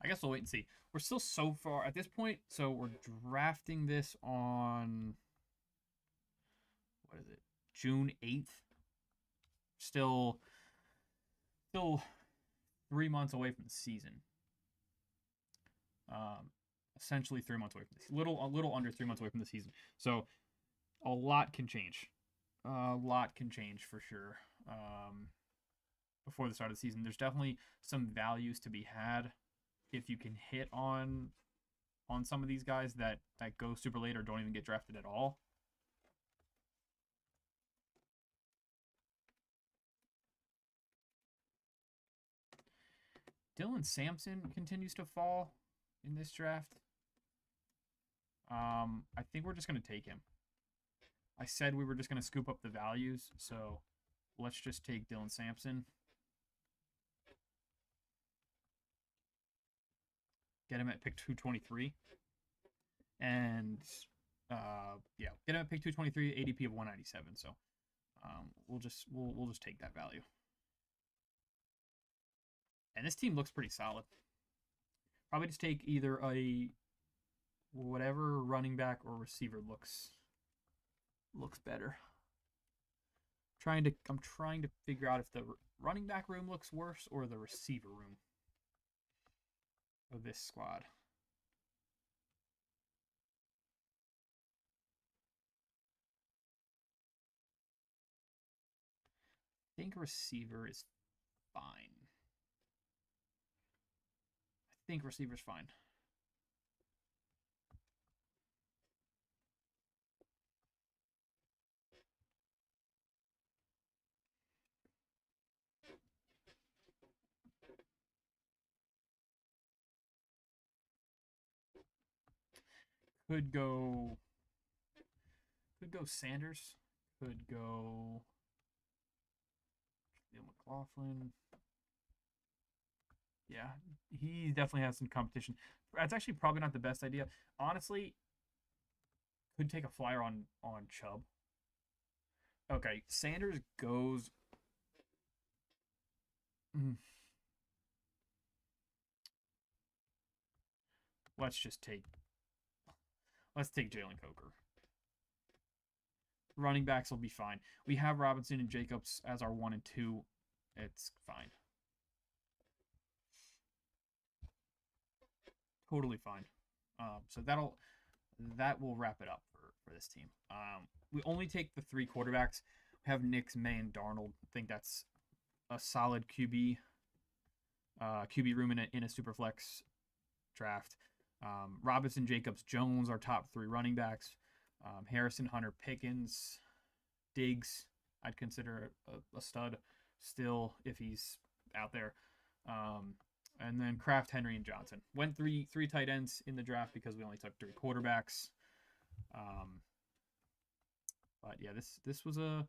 I guess we'll wait and see. We're still so far at this point, so we're drafting this on what is it? June 8th. Still 3 months away from the season. Essentially 3 months away from the season. A little under 3 months away from the season. So a lot can change. A lot can change for sure. Before the start of the season, there's definitely some values to be had if you can hit on some of these guys that go super late or don't even get drafted at all. Dylan Sampson continues to fall in this draft. I think we're just going to take him. I said we were just going to scoop up the values, so let's just take Dylan Sampson. Get him at pick 223. And yeah, get him at pick 223, ADP of 197. So we'll just take that value. And this team looks pretty solid. Probably just take either a whatever running back or receiver looks better. I'm trying to figure out if the running back room looks worse or the receiver room of this squad. I think receiver is fine. I think receiver's fine. Could go Sanders. Could go Neil McLaughlin. Yeah, he definitely has some competition. That's actually probably not the best idea. Honestly, could take a flyer on Chubb. Okay, Sanders goes. Let's take Jalen Coker. Running backs will be fine. We have Robinson and Jacobs as our 1 and 2. It's fine. Totally fine. So that will wrap it up for this team. We only take the 3 quarterbacks. We have Nix, May, and Darnold. I think that's a solid QB room in a Superflex draft. Robinson, Jacobs, Jones, our top 3 running backs. Harrison, Hunter, Pickens, Diggs, I'd consider a stud still if he's out there. And then Kraft, Henry, and Johnson. Went three tight ends in the draft because we only took 3 quarterbacks. But yeah, this was a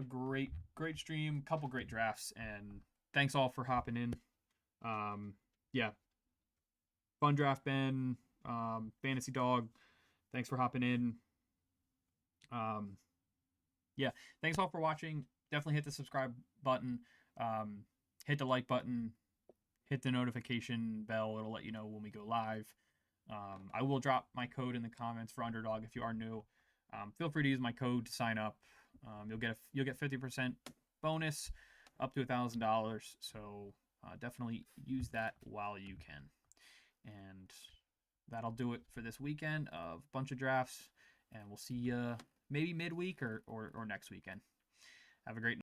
great stream, couple great drafts, and thanks all for hopping in. Yeah, fun draft, Ben. Fantasy Dog, thanks for hopping in. Yeah, thanks all for watching. Definitely hit the subscribe button. Hit the like button. Hit the notification bell. It'll let you know when we go live. I will drop my code in the comments for Underdog if you are new. Feel free to use my code to sign up. You'll get 50% bonus up to $1,000. So definitely use that while you can. And that'll do it for this weekend of a bunch of drafts. And we'll see you maybe midweek or next weekend. Have a great night.